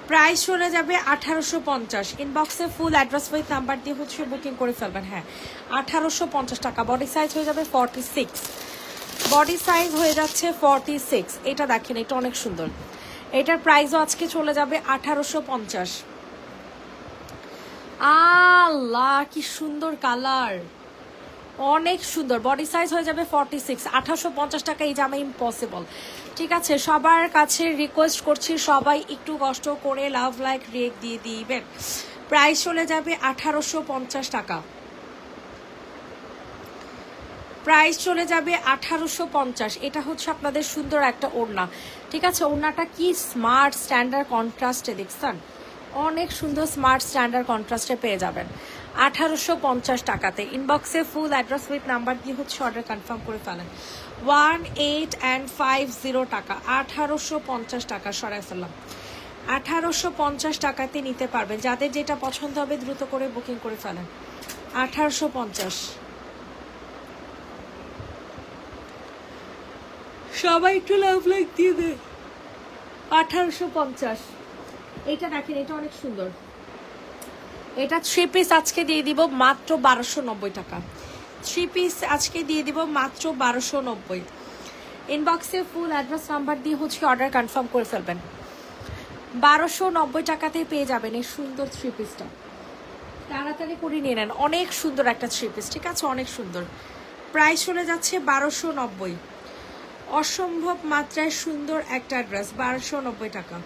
প্রাইস চলে যাবে 1850। ইনবক্সে ফুল অ্যাড্রেস উইথ নাম্বার দিয়ে হচ্ছে বুকিং করে ফেলবেন। হ্যাঁ, 1850 টাকা। বডি সাইজ হয়ে যাবে 46। বডি সাইজ হয়ে যাচ্ছে 46। এটা দেখেন, এটা অনেক সুন্দর। এটার প্রাইসও আজকে চলে যাবে 1850। আল্লাহ, কি সুন্দর কালার, অনেক সুন্দর। বডি সাইজ হয়ে যাবে 46। 1850 টাকা এই জামা ইম্পসিবল। ঠিক আছে, সবার কাছে রিকোয়েস্ট করছি সবাই একটু কষ্ট করে লাভ লাইক রিয়েক্ট দিয়ে দিবেন। প্রাইস চলে যাবে 1850 টাকা। প্রাইস চলে যাবে 1850। এটা হচ্ছে আপনাদের সুন্দর একটা ওড়না। ঠিক আছে, ওড়নাটা কি স্মার্ট স্ট্যান্ডার্ড কন্ট্রাস্টে দেখছেন, অনেক সুন্দর স্মার্ট স্ট্যান্ডার্ড কন্ট্রাস্টে পেয়ে যাবেন 1850 টাকাতে। ইনবক্সে ফুল অ্যাড্রেস উইথ নাম্বার দিয়ে হচ্ছে অর্ডার কনফার্ম করে ফেলেন। 1850 টাকা, 1850 টাকা সরাই ফেললাম। 1850 টাকাতে নিতে পারবেন। যাদের যেটা পছন্দ হবে দ্রুত করে বুকিং করে ফেলেন। 1850। সবাই একটু লাভ লাইক দিয়ে দে। 1850। এটা দেখেন, এটা অনেক সুন্দর। এটা 3 পিস আজকে দিয়ে দিব মাত্র 1290 টাকা। 3 পিস আজকে দিয়ে দিব মাত্র 1290। ইনবক্সে ফুল অ্যাড্রেস নাম্বার দিয়ে হচ্ছে অর্ডার কনফার্ম করে ফেলবেন। 1290 টাকাতেই পেয়ে যাবেন এই সুন্দর 3 পিসটা। তাড়াতাড়ি করে নিয়ে নেন, অনেক সুন্দর একটা 3 পিস। ঠিক আছে, অনেক সুন্দর। প্রাইস চলে যাচ্ছে 1290। অসম্ভব মাত্রায় সুন্দর একটা ড্রেস, 1290 টাকা।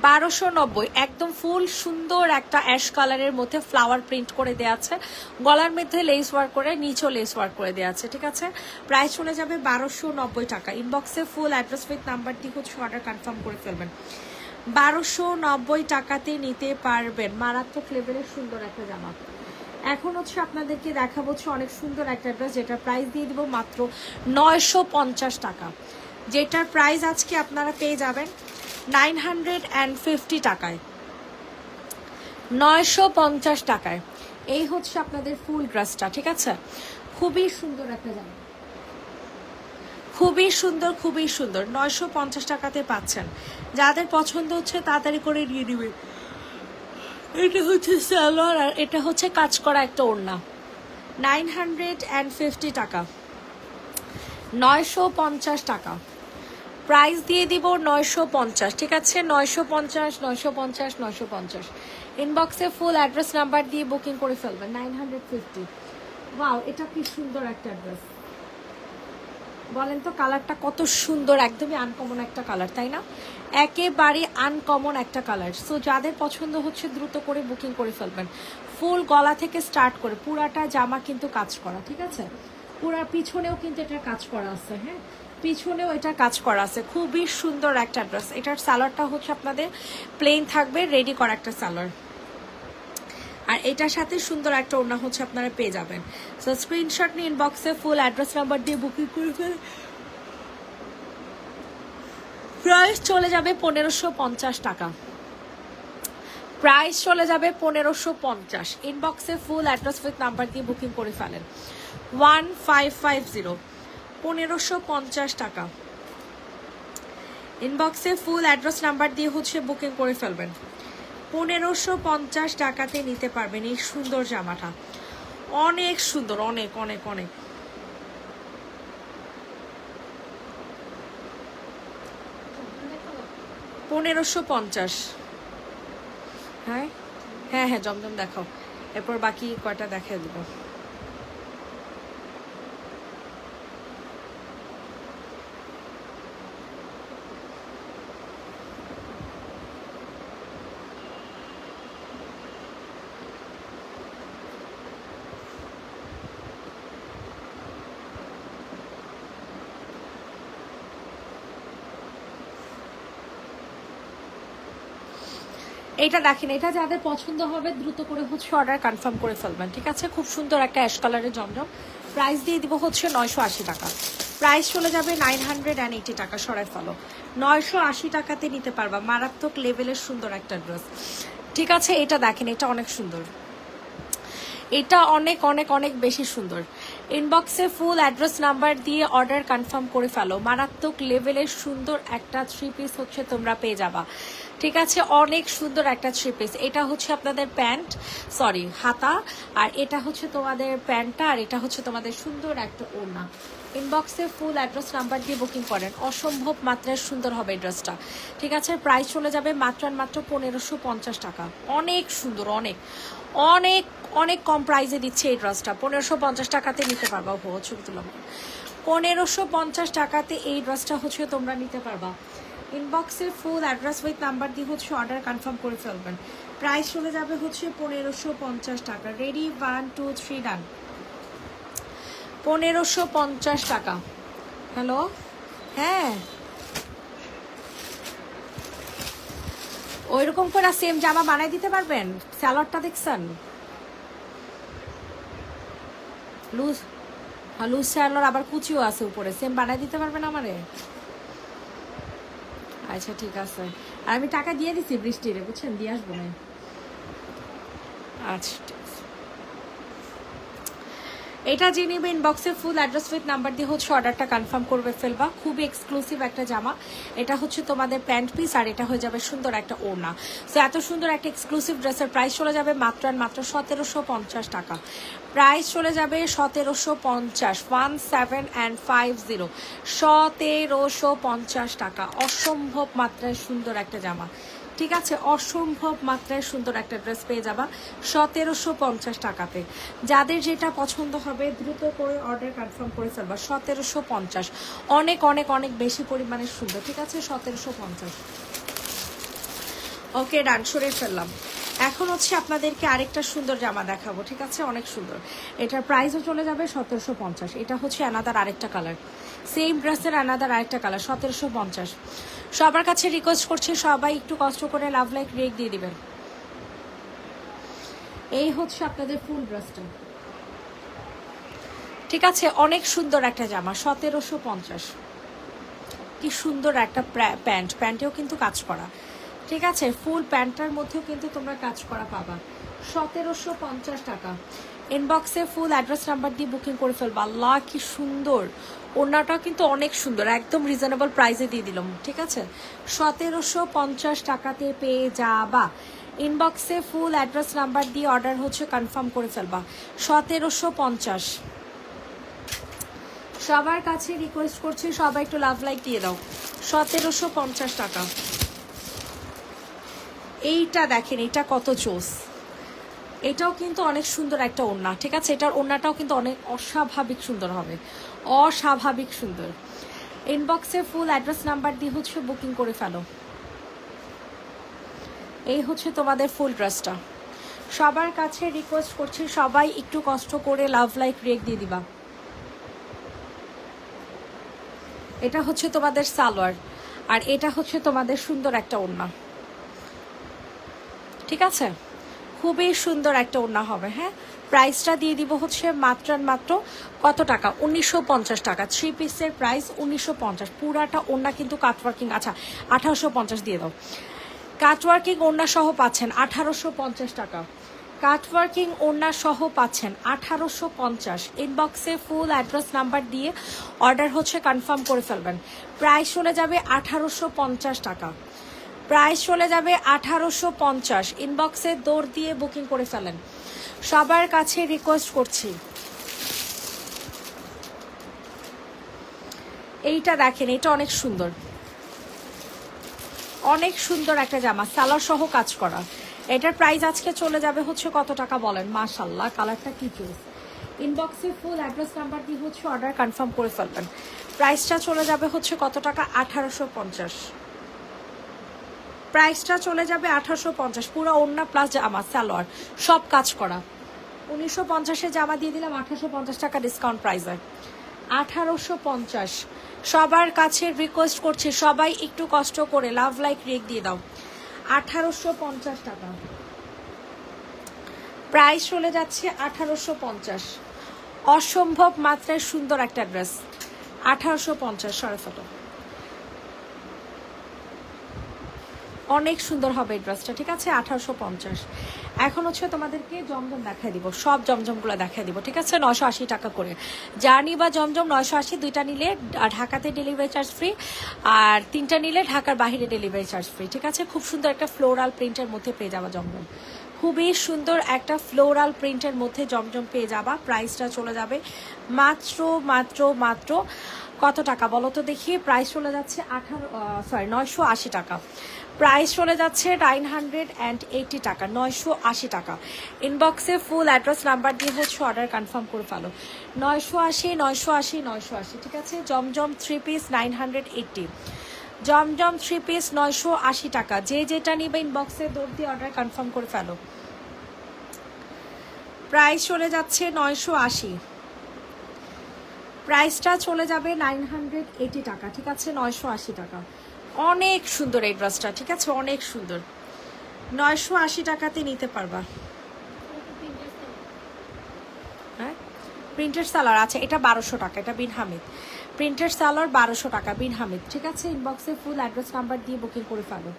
1290। একদম ফুল সুন্দর একটা অ্যাশ কালারের মধ্যে ফ্লাওয়ার প্রিন্ট করে দেওয়া আছে, গলার মধ্যে লেস ওয়ার্ক করে, নিচেও লেস ওয়ার্ক করে দেওয়া আছে। ঠিক আছে, প্রাইস চলে যাবে 1290 টাকা। ইনবক্সে ফুল অ্যাড্রেস উইথ নাম্বার দিয়ে হচ্ছে অর্ডার কনফার্ম করে ফেলবেন। 1290 টাকাতে নিতে পারবেন। মারাত্মক লেভেলের সুন্দর একটা জামা। এখন হচ্ছে আপনাদেরকে দেখাবো হচ্ছে অনেক সুন্দর একটা ড্রেস, যেটার প্রাইস দিয়ে দিব মাত্র 950 টাকা। যেটার প্রাইস আজকে আপনারা পেয়ে যাবেন 950 টাকায়, 950 টাকায়। এই হচ্ছে আপনাদের ফুল ড্রেসটা। ঠিক আছে, খুবই সুন্দর একটা জামা, খুবই সুন্দর, খুবই সুন্দর। 950 টাকাতে পাচ্ছেন। যাদের পছন্দ হচ্ছে তাড়াতাড়ি করে নিয়ে নেবেন। এটা হচ্ছে সালোয়ার আর এটা হচ্ছে কাজ করা একটা ওড়না। 950 টাকা, 950 টাকা প্রাইস দিয়ে দিব 950। ঠিক আছে, 950, 950, 950। ইনবক্সে ফুল অ্যাড্রেস নাম্বার দিয়ে বুকিং করে ফেলবেন। 950। ওয়াও, এটা কি সুন্দর একটা অ্যাড্রেস, বলেন তো কালারটা কত সুন্দর, একদমই আনকমন একটা কালার, তাই না? একেবারে আনকমন একটা কালার। সো যাদের পছন্দ হচ্ছে দ্রুত করে বুকিং করে ফেলবেন। ফুল গলা থেকে স্টার্ট করে পুরাটা জামা কিন্তু কাজ করা, ঠিক আছে? পুরা পিছনেও কিন্তু এটার কাজ করা আছে, হ্যাঁ পিছনেও এটা কাজ করা আছে। খুবই সুন্দর একটা ড্রেস। এটার সালোয়ারটা হচ্ছে আপনাদের প্লেন থাকবে, রেডি করা একটা সালোয়ার, আর এটার সাথে সুন্দর একটা ওড়না হচ্ছে আপনারা পেয়ে যাবেন। সো স্ক্রিনশট নিয়ে ইনবক্সে ফুল অ্যাড্রেস নাম্বার দিয়ে বুকিং করে ফেলেন। প্রাইস চলে যাবে 1550 টাকা, প্রাইস চলে যাবে 1550। ইনবক্সে ফুল অ্যাড্রেস উইথ নাম্বার দিয়ে বুকিং করে ফেলেন। 1550, 1550 টাকা। ইনবক্সে ফুল অ্যাড্রেস নাম্বার দিয়ে হচ্ছে বুকিং করে ফেলবেন। 1550 টাকাতে নিতে পারবেন এই সুন্দর জামাটা, অনেক সুন্দর, অনেক অনেক অনেক। $1550। হ্যাঁ হ্যাঁ হ্যাঁ, জমজম দেখাও, এরপর বাকি কয়টা দেখাই দেবো। এইটা দেখেন, এটা যাদের পছন্দ হবে দ্রুত করে হচ্ছে অর্ডার কনফার্ম করে ফেলবেন। ঠিক আছে, খুব সুন্দর একটা অ্যাশ কালারের জমজম। প্রাইস দিয়ে দিব হচ্ছে 980 টাকা, প্রাইস চলে যাবে 980 টাকা। সরাই ফলো, 980 টাকাতে নিতে পারবা। মারাত্মক লেভেলের সুন্দর একটা ড্রেস। ঠিক আছে, এটা দেখেন, এটা অনেক সুন্দর, এটা অনেক অনেক অনেক বেশি সুন্দর। ইনবক্সে ফুল অ্যাড্রেস নাম্বার দিয়ে অর্ডার কনফার্ম করে ফেলো। মারাত্মক লেভেলের সুন্দর একটা 3 পিস হচ্ছে তোমরা পেয়ে যাবা। ঠিক আছে, অনেক সুন্দর একটা 3 পিস। এটা হচ্ছে আপনাদের প্যান্ট, সরি হাতা, আর এটা হচ্ছে তোমাদের প্যান্টটা, আর এটা হচ্ছে তোমাদের সুন্দর একটা ওড়না। ইনবক্সে ফুল অ্যাড্রেস নাম্বার দিয়ে বুকিং করেন। অসম্ভব মাত্রায় সুন্দর হবে এই ড্রেসটা। ঠিক আছে, প্রাইস চলে যাবে মাত্র 1550 টাকা। অনেক সুন্দর, অনেক অনেক অনেক কম প্রাইসে দিচ্ছে এই ড্রেসটা। 1550 টাকাতে নিতে পারবা। ছবি তুলাম, 1550 টাকাতে এই ড্রেসটা হচ্ছে তোমরা নিতে পারবা। ইনবক্সে ফুল অ্যাড্রেস উইথ নাম্বার দিয়ে হচ্ছে অর্ডার কনফার্ম করে ফেলবেন। প্রাইস চলে যাবে হচ্ছে 1550 টাকা। রেডি, 1 2 3 ডান। 1550 টাকা। হ্যালো, হ্যাঁ ওইরকম করে সেম জামা বানাই দিতে পারবেন? স্যালাডটা দেখছেন, লুজ লুজ স্যালাড, আবার কুচিও আছে উপরে, সেম বানাই দিতে পারবেন আমারে? আচ্ছা ঠিক আছে, আর আমি টাকা দিয়ে দিচ্ছি বৃষ্টিরে, বুঝছেন, দিয়ে আসবো না। আচ্ছা ঠিক আছে, এটা জেনে নিবে। ইনবক্সে ফুল অ্যাড্রেস উইথ নাম্বার দিয়ে হচ্ছে অর্ডারটা কনফার্ম করবে ফেলবা। খুবই এক্সক্লুসিভ একটা জামা। এটা হচ্ছে তোমাদের প্যান্ট পিস, আর এটা হয়ে যাবে সুন্দর একটা ওড়না। সো এত সুন্দর একটা এক্সক্লুসিভ ড্রেসের প্রাইস চলে যাবে মাত্র 1750 টাকা। প্রাইস চলে যাবে 1750, 1750, 1750 টাকা। অসম্ভব মাত্রায় সুন্দর একটা জামা। ঠিক আছে, অসম্ভব মাত্রায় সুন্দর একটা ড্রেস পেয়ে যাবা 1750 টাকাতে। যাদের যেটা পছন্দ হবে দ্রুত করে অর্ডার কনফার্ম করে ফেলবা। 1750 অনেক অনেক অনেক বেশি পরিমাণে সুন্দর। ঠিক আছে, 1750। ওকে ডান, সরে ফেললাম। এখন হচ্ছে আপনাদেরকে আরেকটা সুন্দর জামা দেখাবো। ঠিক আছে, অনেক সুন্দর। এটার প্রাইসও চলে যাবে 1750। এটা হচ্ছে অ্যানাদার আরেকটা কালার, সেম ড্রেসের অ্যানাদার আরেকটা কালার, 1750। সবার কাছে রিকোয়েস্ট করছি সবাই একটু কষ্ট করে লাভ লাইক রেক দিয়ে দিবেন। এই হচ্ছে আপনাদের ফুল ড্রেসটা। ঠিক আছে, অনেক সুন্দর একটা জামা, 1750। কি সুন্দর একটা প্যান্ট, প্যান্টেও কিন্তু কাজ করা। ঠিক আছে, ফুল প্যান্টটার মধ্যেও কিন্তু তোমরা কাজ করা পাবা। 1750 টাকা। ইনবক্সে ফুল অ্যাড্রেস নাম্বার দিয়ে বুকিং করে ফেলবা। আল্লাহ কি সুন্দর, ওড়নাটাও কিন্তু অনেক সুন্দর, একদম রিজনেবল প্রাইসে দিয়ে দিলাম, ঠিক আছে? 1750 টাকাতে পেয়ে যাবা। ইনবক্সে ফুল অ্যাড্রেস নাম্বার দিয়ে অর্ডার হচ্ছে কনফার্ম করে ফেলবা। 1750। সবার কাছে রিকোয়েস্ট করছি সবাই একটু লাভ লাইক দিয়ে দাও। 1750 টাকা। এইটা দেখেন, এটা কত জোস, এটাও কিন্তু অনেক সুন্দর একটা ওড়না, ঠিক আছে? এটার ওড়নাটাও কিন্তু অনেক অস্বাভাবিক সুন্দর হবে, অস্বাভাবিক সুন্দর। ইনবক্সে ফুল অ্যাড্রেস নাম্বার দিয়ে হচ্ছে বুকিং করে ফেলো। এই হচ্ছে তোমাদের ফুল ড্রেসটা। সবার কাছে রিকোয়েস্ট করছি সবাই একটু কষ্ট করে লাভ লাইক রিয়েক্ট দিয়ে দিবা। এটা হচ্ছে তোমাদের সালোয়ার, আর এটা হচ্ছে তোমাদের সুন্দর একটা ওড়না, ঠিক আছে? খুবই সুন্দর একটা ওড়না হবে। হ্যাঁ, প্রাইসটা দিয়ে দিব হচ্ছে মাত্র কত টাকা? 1950 টাকা। 3 পিসের প্রাইস 1950। পুরাটা ওড়না কিন্তু কাটওয়ার্কিং। আচ্ছা, 1850 দিয়ে দাও। কাটওয়ার্কিং ওড়না সহ পাচ্ছেন 1850 টাকা। কাটওয়ার্কিং ওড়না সহ পাচ্ছেন 1850। ইনবক্সে ফুল অ্যাড্রেস নাম্বার দিয়ে অর্ডার হচ্ছে কনফার্ম করে ফেলবেন। প্রাইস চলে যাবে 1850 টাকা। প্রাইস চলে যাবে 1850। ইনবক্সে দৌড় দিয়ে বুকিং করে ফেলেন। সবার কাছে রিকোয়েস্ট করছি। এইটা দেখেন, এটা অনেক সুন্দর, অনেক সুন্দর একটা জামা, সালোয়ার সহ কাজ করা। এটার প্রাইস আজকে চলে যাবে হচ্ছে কত টাকা বলেন? মাশাআল্লাহ, কালারটা কি চয়েস। ইনবক্সে ফুল অ্যাড্রেস নাম্বার দিয়ে হচ্ছে অর্ডার কনফার্ম করে ফেলবেন। প্রাইসটা চলে যাবে হচ্ছে কত টাকা? 1850। প্রাইসটা চলে যাবে 1850। পুরো ওড়না প্লাস জামা সালোয়ার সব কাজ করা। 1950-এ জামা দিয়ে দিলাম 1850 টাকা ডিসকাউন্ট প্রাইসে। 1850। সবার কাছে রিকোয়েস্ট করছি সবাই একটু কষ্ট করে লাভ লাইক রিয়েক্ট দিয়ে দাও। 1850 টাকা। প্রাইস চলে যাচ্ছে 1850। অসম্ভব মাত্রায় সুন্দর একটা ড্রেস। 1850। সরে ফটো, অনেক সুন্দর হবে এই ড্রেসটা, ঠিক আছে? 1850। এখন হচ্ছে তোমাদেরকে জমজম দেখাই দিব, সব জমজমগুলো দেখাই দিব, ঠিক আছে? 980 টাকা করে জার্নি বা জমজম। 980, দুইটা নিলে ঢাকাতে ডেলিভারি চার্জ ফ্রি, আর তিনটা নিলে ঢাকার বাইরে ডেলিভারি চার্জ ফ্রি, ঠিক আছে? খুব সুন্দর একটা ফ্লোরাল প্রিন্টের মধ্যে পেয়ে যাবা জমজম। খুবই সুন্দর একটা ফ্লোরাল প্রিন্টের মধ্যে জমজম পেয়ে যাবা। প্রাইসটা চলে যাবে মাত্র কত টাকা বলো তো দেখি? প্রাইস চলে যাচ্ছে 980 টাকা। প্রাইস চলে যাচ্ছে 980 টাকা, 980 টাকা। ইনবক্সে ফুল অ্যাড্রেস নাম্বার দিয়ে হচ্ছে অর্ডার কনফার্ম করে ফেলো। 980, ঠিক আছে? জমজম 3 পিস 980। জমজম 3 পিস 980 টাকা। যে যেটা নিবে ইনবক্সে দৌড় দিয়ে অর্ডার কনফার্ম করে ফেলো। প্রাইস চলে যাচ্ছে 980। প্রাইসটা চলে যাবে 980 টাকা, ঠিক আছে? 980 টাকা। অনেক সুন্দর এই ড্রেসটা, ঠিক আছে? অনেক সুন্দর। 980 টাকাতে নিতে পারবা। হ্যাঁ, প্রিন্টের সালোয়ার আছে, এটা 1200 টাকা। এটা বিন হামিদ প্রিন্টের সালোয়ার, 1200 টাকা বিন হামিদ, ঠিক আছে? ইনবক্সে ফুল অ্যাড্রেস নাম্বার দিয়ে বুকিং করে ফেলো।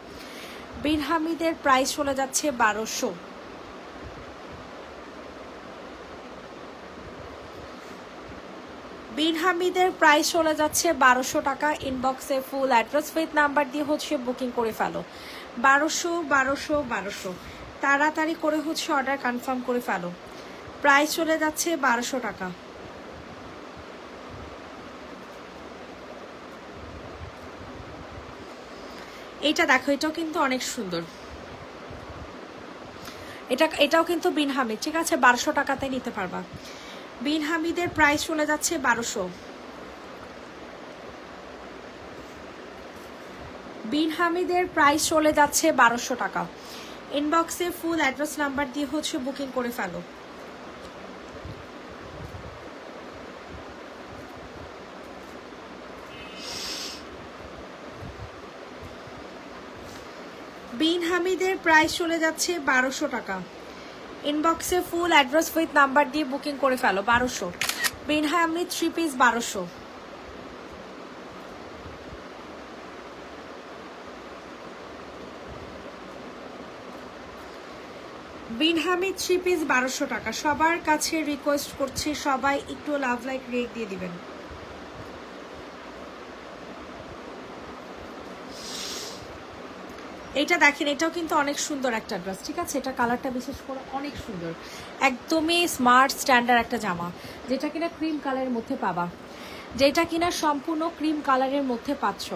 বিন হামিদের প্রাইস চলে যাচ্ছে 1200। বিন হামিদের প্রাইস চলে যাচ্ছে 1200 টাকা। ইনবক্সে ফুল অ্যাড্রেস উইথ নাম্বার দিয়ে হচ্ছে বুকিং করে ফেলো। 1200 তাড়াতাড়ি করে হচ্ছে অর্ডার কনফার্ম করে ফেলো। প্রাইস চলে যাচ্ছে 1200 টাকা। এইটা দেখো, এটাও কিন্তু অনেক সুন্দর। এটাও কিন্তু বিন হামিদ, ঠিক আছে? 1200 টাকাতে নিতে পারবা। বিন হামিদের প্রাইস চলে যাচ্ছে 1200। বিন হামিদের প্রাইস চলে যাচ্ছে 1200 টাকা। ইনবক্সে ফুল অ্যাড্রেস নাম্বার দিয়ে হচ্ছে বুকিং করে ফেলো। বিন হামিদের প্রাইস চলে যাচ্ছে 1200 টাকা। ইনবক্সে ফুল অ্যাড্রেস উইথ নাম্বার দিয়ে বুকিং করে ফেলো। 1200। বিন হামিদ 3 পিস 1200। বিন হামিদ 3 পিস 1200 টাকা। সবার কাছে রিকোয়েস্ট করছি সবাই একটু লাভ লাইক রিয়েক্ট দিয়ে দিবেন। এটা দেখেন, এটাও কিন্তু অনেক সুন্দর একটা ড্রেস, ঠিক আছে? এটা কালারটা বিশেষ করে অনেক সুন্দর, একদমই স্মার্ট স্ট্যান্ডার্ড একটা জামা, যেটা কিনা ক্রিম কালারের মধ্যে পাবা, যেটা কিনা সম্পূর্ণ ক্রিম কালারের মধ্যে পাচ্ছ।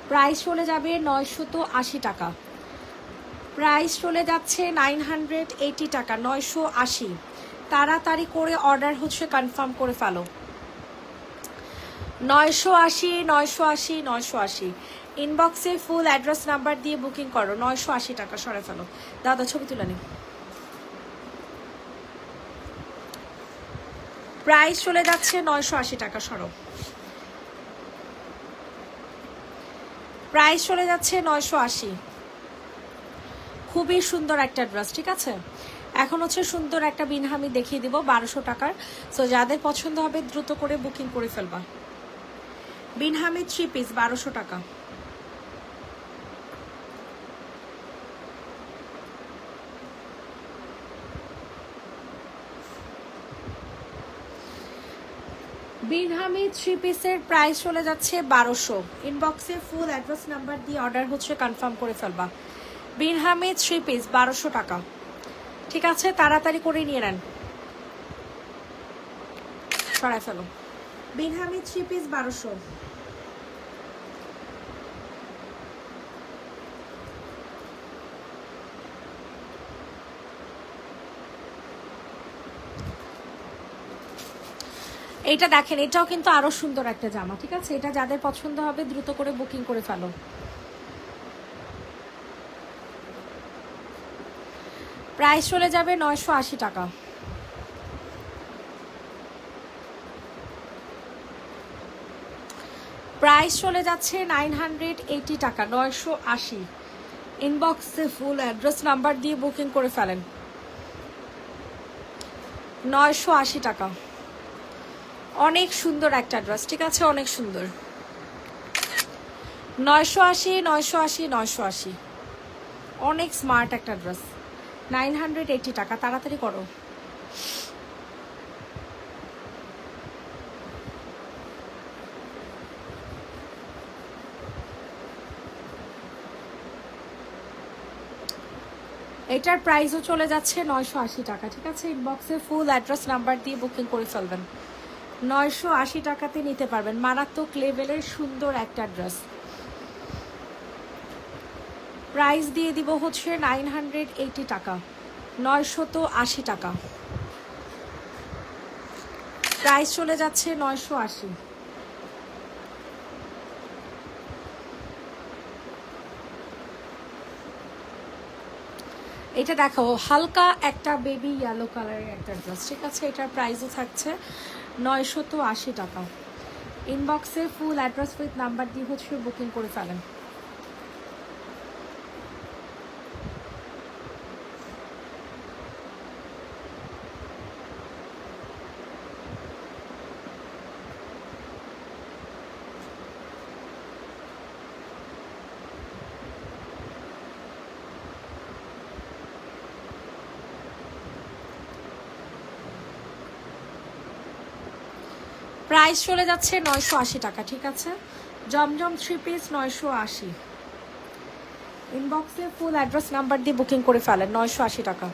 প্রাইস চলে যাবে 980 টাকা, প্রাইস চলে যাচ্ছে 980 টাকা, 980। তাড়াতাড়ি করে অর্ডার হচ্ছে কনফার্ম করে ফেলো। 980, 980, 980। ইনবক্সে ফুল অ্যাড্রেস নাম্বার দিয়ে বুকিং করো। 980 টাকা, সরে ফেলো। দাদা ছবি তুলে নি। প্রাইস চলে যাচ্ছে 980 টাকা, সরো। প্রাইস চলে যাচ্ছে 980। খুবই সুন্দর একটা ড্রেস, ঠিক আছে? এখন হচ্ছে সুন্দর একটা বিনহামি দেখিয়ে দিব 1200 টাকার। সো যাদের পছন্দ হবে দ্রুত করে বুকিং করে ফেলবা। বিনহামি 3 পিস 1200 টাকা। বিনহামি 3 পিসের প্রাইস চলে যাচ্ছে 1200। ইনবক্সে ফুল অ্যাড্রেস নাম্বার দিয়ে অর্ডার হচ্ছে কনফার্ম করে ফেলবা। বিনহামি 3 পিস 1200 টাকা, ঠিক আছে? তাড়াতাড়ি করে নিয়ে নেন, সরাই ফেলো। বিনহামি 3 পিস 1200। এইটা দেখেন, এটাও কিন্তু আরো সুন্দর একটা জামা, ঠিক আছে? এটা যাদের পছন্দ হবে দ্রুত করে বুকিং করে ফেলো। প্রাইস চলে যাবে 980 টাকা। প্রাইস চলে যাচ্ছে 980 টাকা, 980। ইনবক্সে ফুল অ্যাড্রেস নাম্বার দিয়ে বুকিং করে ফেলেন। 980 টাকা, অনেক সুন্দর একটা ড্রেস, ঠিক আছে? অনেক সুন্দর। 980, 980, 980। অনেক স্মার্ট একটা ড্রেস। 980 টাকা, তাড়াতাড়ি করো। এটার প্রাইসও চলে যাচ্ছে 980 টাকা, ঠিক আছে? ইনবক্সে ফুল অ্যাড্রেস নাম্বার দিয়ে বুকিং করে ফেলবেন। 980 টাকাতে নিতে পারবেন। মারাত্মক লেভেলের সুন্দর একটা ড্রেস। প্রাইস দিয়ে দিব হচ্ছে 980 টাকা, 980 টাকা। প্রাইস চলে যাচ্ছে 980। এটা দেখো, হালকা একটা বেবি ইয়েলো কালারের একটা ড্রেস, ঠিক আছে? এটার প্রাইসও থাকছে 980 টাকা। ইনবক্সে ফুল অ্যাড্রেস উইথ নাম্বার দিয়ে হচ্ছে বুকিং করে ফেলেন। প্রাইস চলে যাচ্ছে 980 টাকা, ঠিক আছে? জমজম 3 পিস 980। ইনবক্সে ফুল অ্যাড্রেস নাম্বার দিয়ে বুকিং করে ফেলেন। 980 টাকা।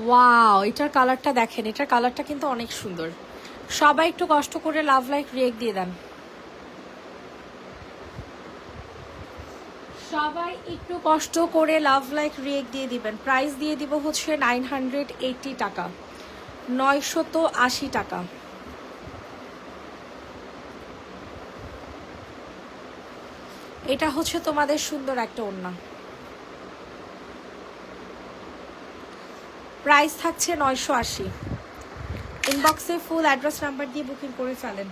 ওয়াও, এটার কালারটা দেখেন, এটার কালারটা কিন্তু অনেক সুন্দর। সবাই একটু কষ্ট করে লাভ লাইক রিয়েক্ট দিয়ে দেন। সবাই একটু কষ্ট করে লাভ লাইক রিয়েক্ট দিয়ে দিবেন। প্রাইস দিয়ে দিব হচ্ছে 980 টাকা, 980 টাকা। এটা হচ্ছে তোমাদের সুন্দর একটা ওড়না। প্রাইস থাকছে 980। ইনবক্সে ফুল অ্যাড্রেস নাম্বার দিয়ে বুকিং করে ফেলেন।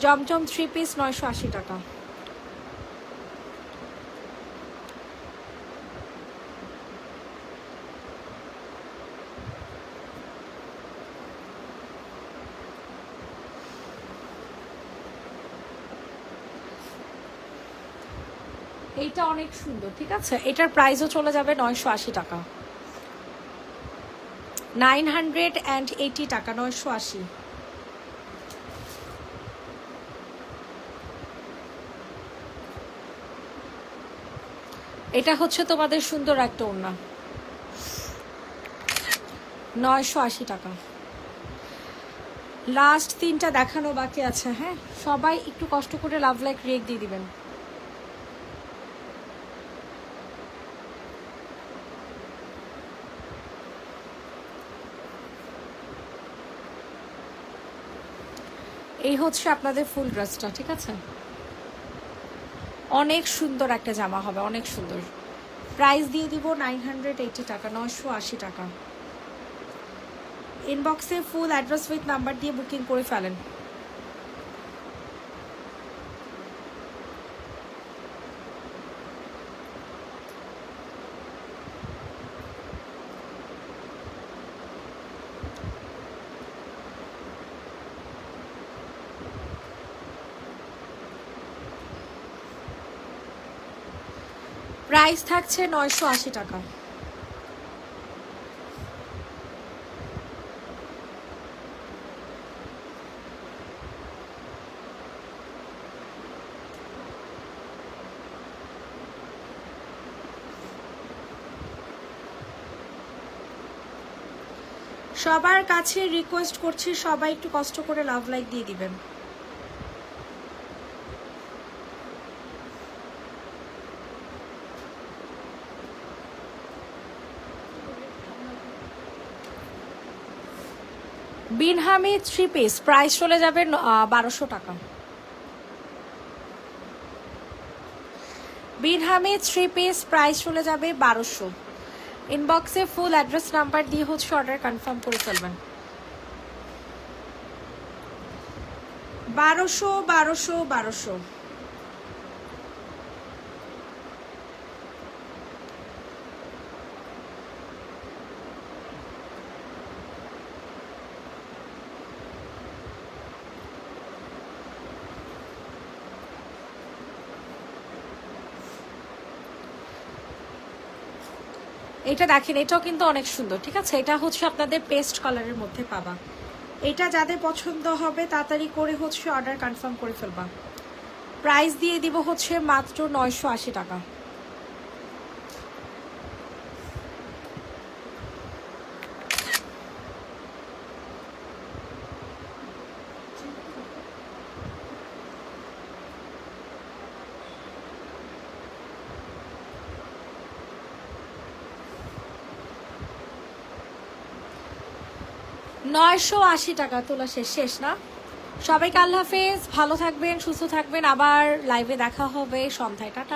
জমজম 3 পিস 980 টাকা। এইটা অনেক সুন্দর, ঠিক আছে? এটার প্রাইসও চলে যাবে 980 টাকা, 980 টাকা, 980। এটা হচ্ছে তোমাদের সুন্দর একটা ওড়না, 980 টাকা। লাস্ট 3টা দেখানো বাকি আছে। হ্যাঁ, সবাই একটু কষ্ট করে লাভ লাইক রিয়েক্ট দিয়ে দিবেন। এই হচ্ছে আপনাদের ফুল ড্রেসটা, ঠিক আছে? অনেক সুন্দর একটা জামা হবে, অনেক সুন্দর। প্রাইস দিয়ে দিব 980 টাকা, 980 টাকা। ইনবক্সে ফুল অ্যাড্রেস উইথ নাম্বার দিয়ে বুকিং করে ফেলেন। প্রাইস থাকছে 980 টাকা। সবার কাছে রিকোয়েস্ট করছি, সবাই একটু কষ্ট করে লাভ লাইক দিয়ে দিবেন। বিনহামি 3 পিস প্রাইস চলে যাবে 1200 টাকা। বিনহামি 3 পিস প্রাইস চলে যাবে 1200। ইনবক্সে ফুল অ্যাড্রেস নাম্বার দিয়ে হচ্ছে অর্ডার কনফার্ম করে ফেলবেন। 1200 1200 1200। এটা দেখেন, এটাও কিন্তু অনেক সুন্দর, ঠিক আছে? এটা হচ্ছে আপনাদের পেস্ট কালারের মধ্যে পাবা। এটা যাদের পছন্দ হবে তাড়াতাড়ি করে হচ্ছে অর্ডার কনফার্ম করে ফেলবা। প্রাইস দিয়ে দিব হচ্ছে মাত্র 980 টাকা। টাকা তোলা শেষ না? সবাইকে আল্লাহ হাফেজ, ভালো থাকবেন, সুস্থ থাকবেন। আবার লাইভে দেখা হবে সন্ধ্যায়। টাটা।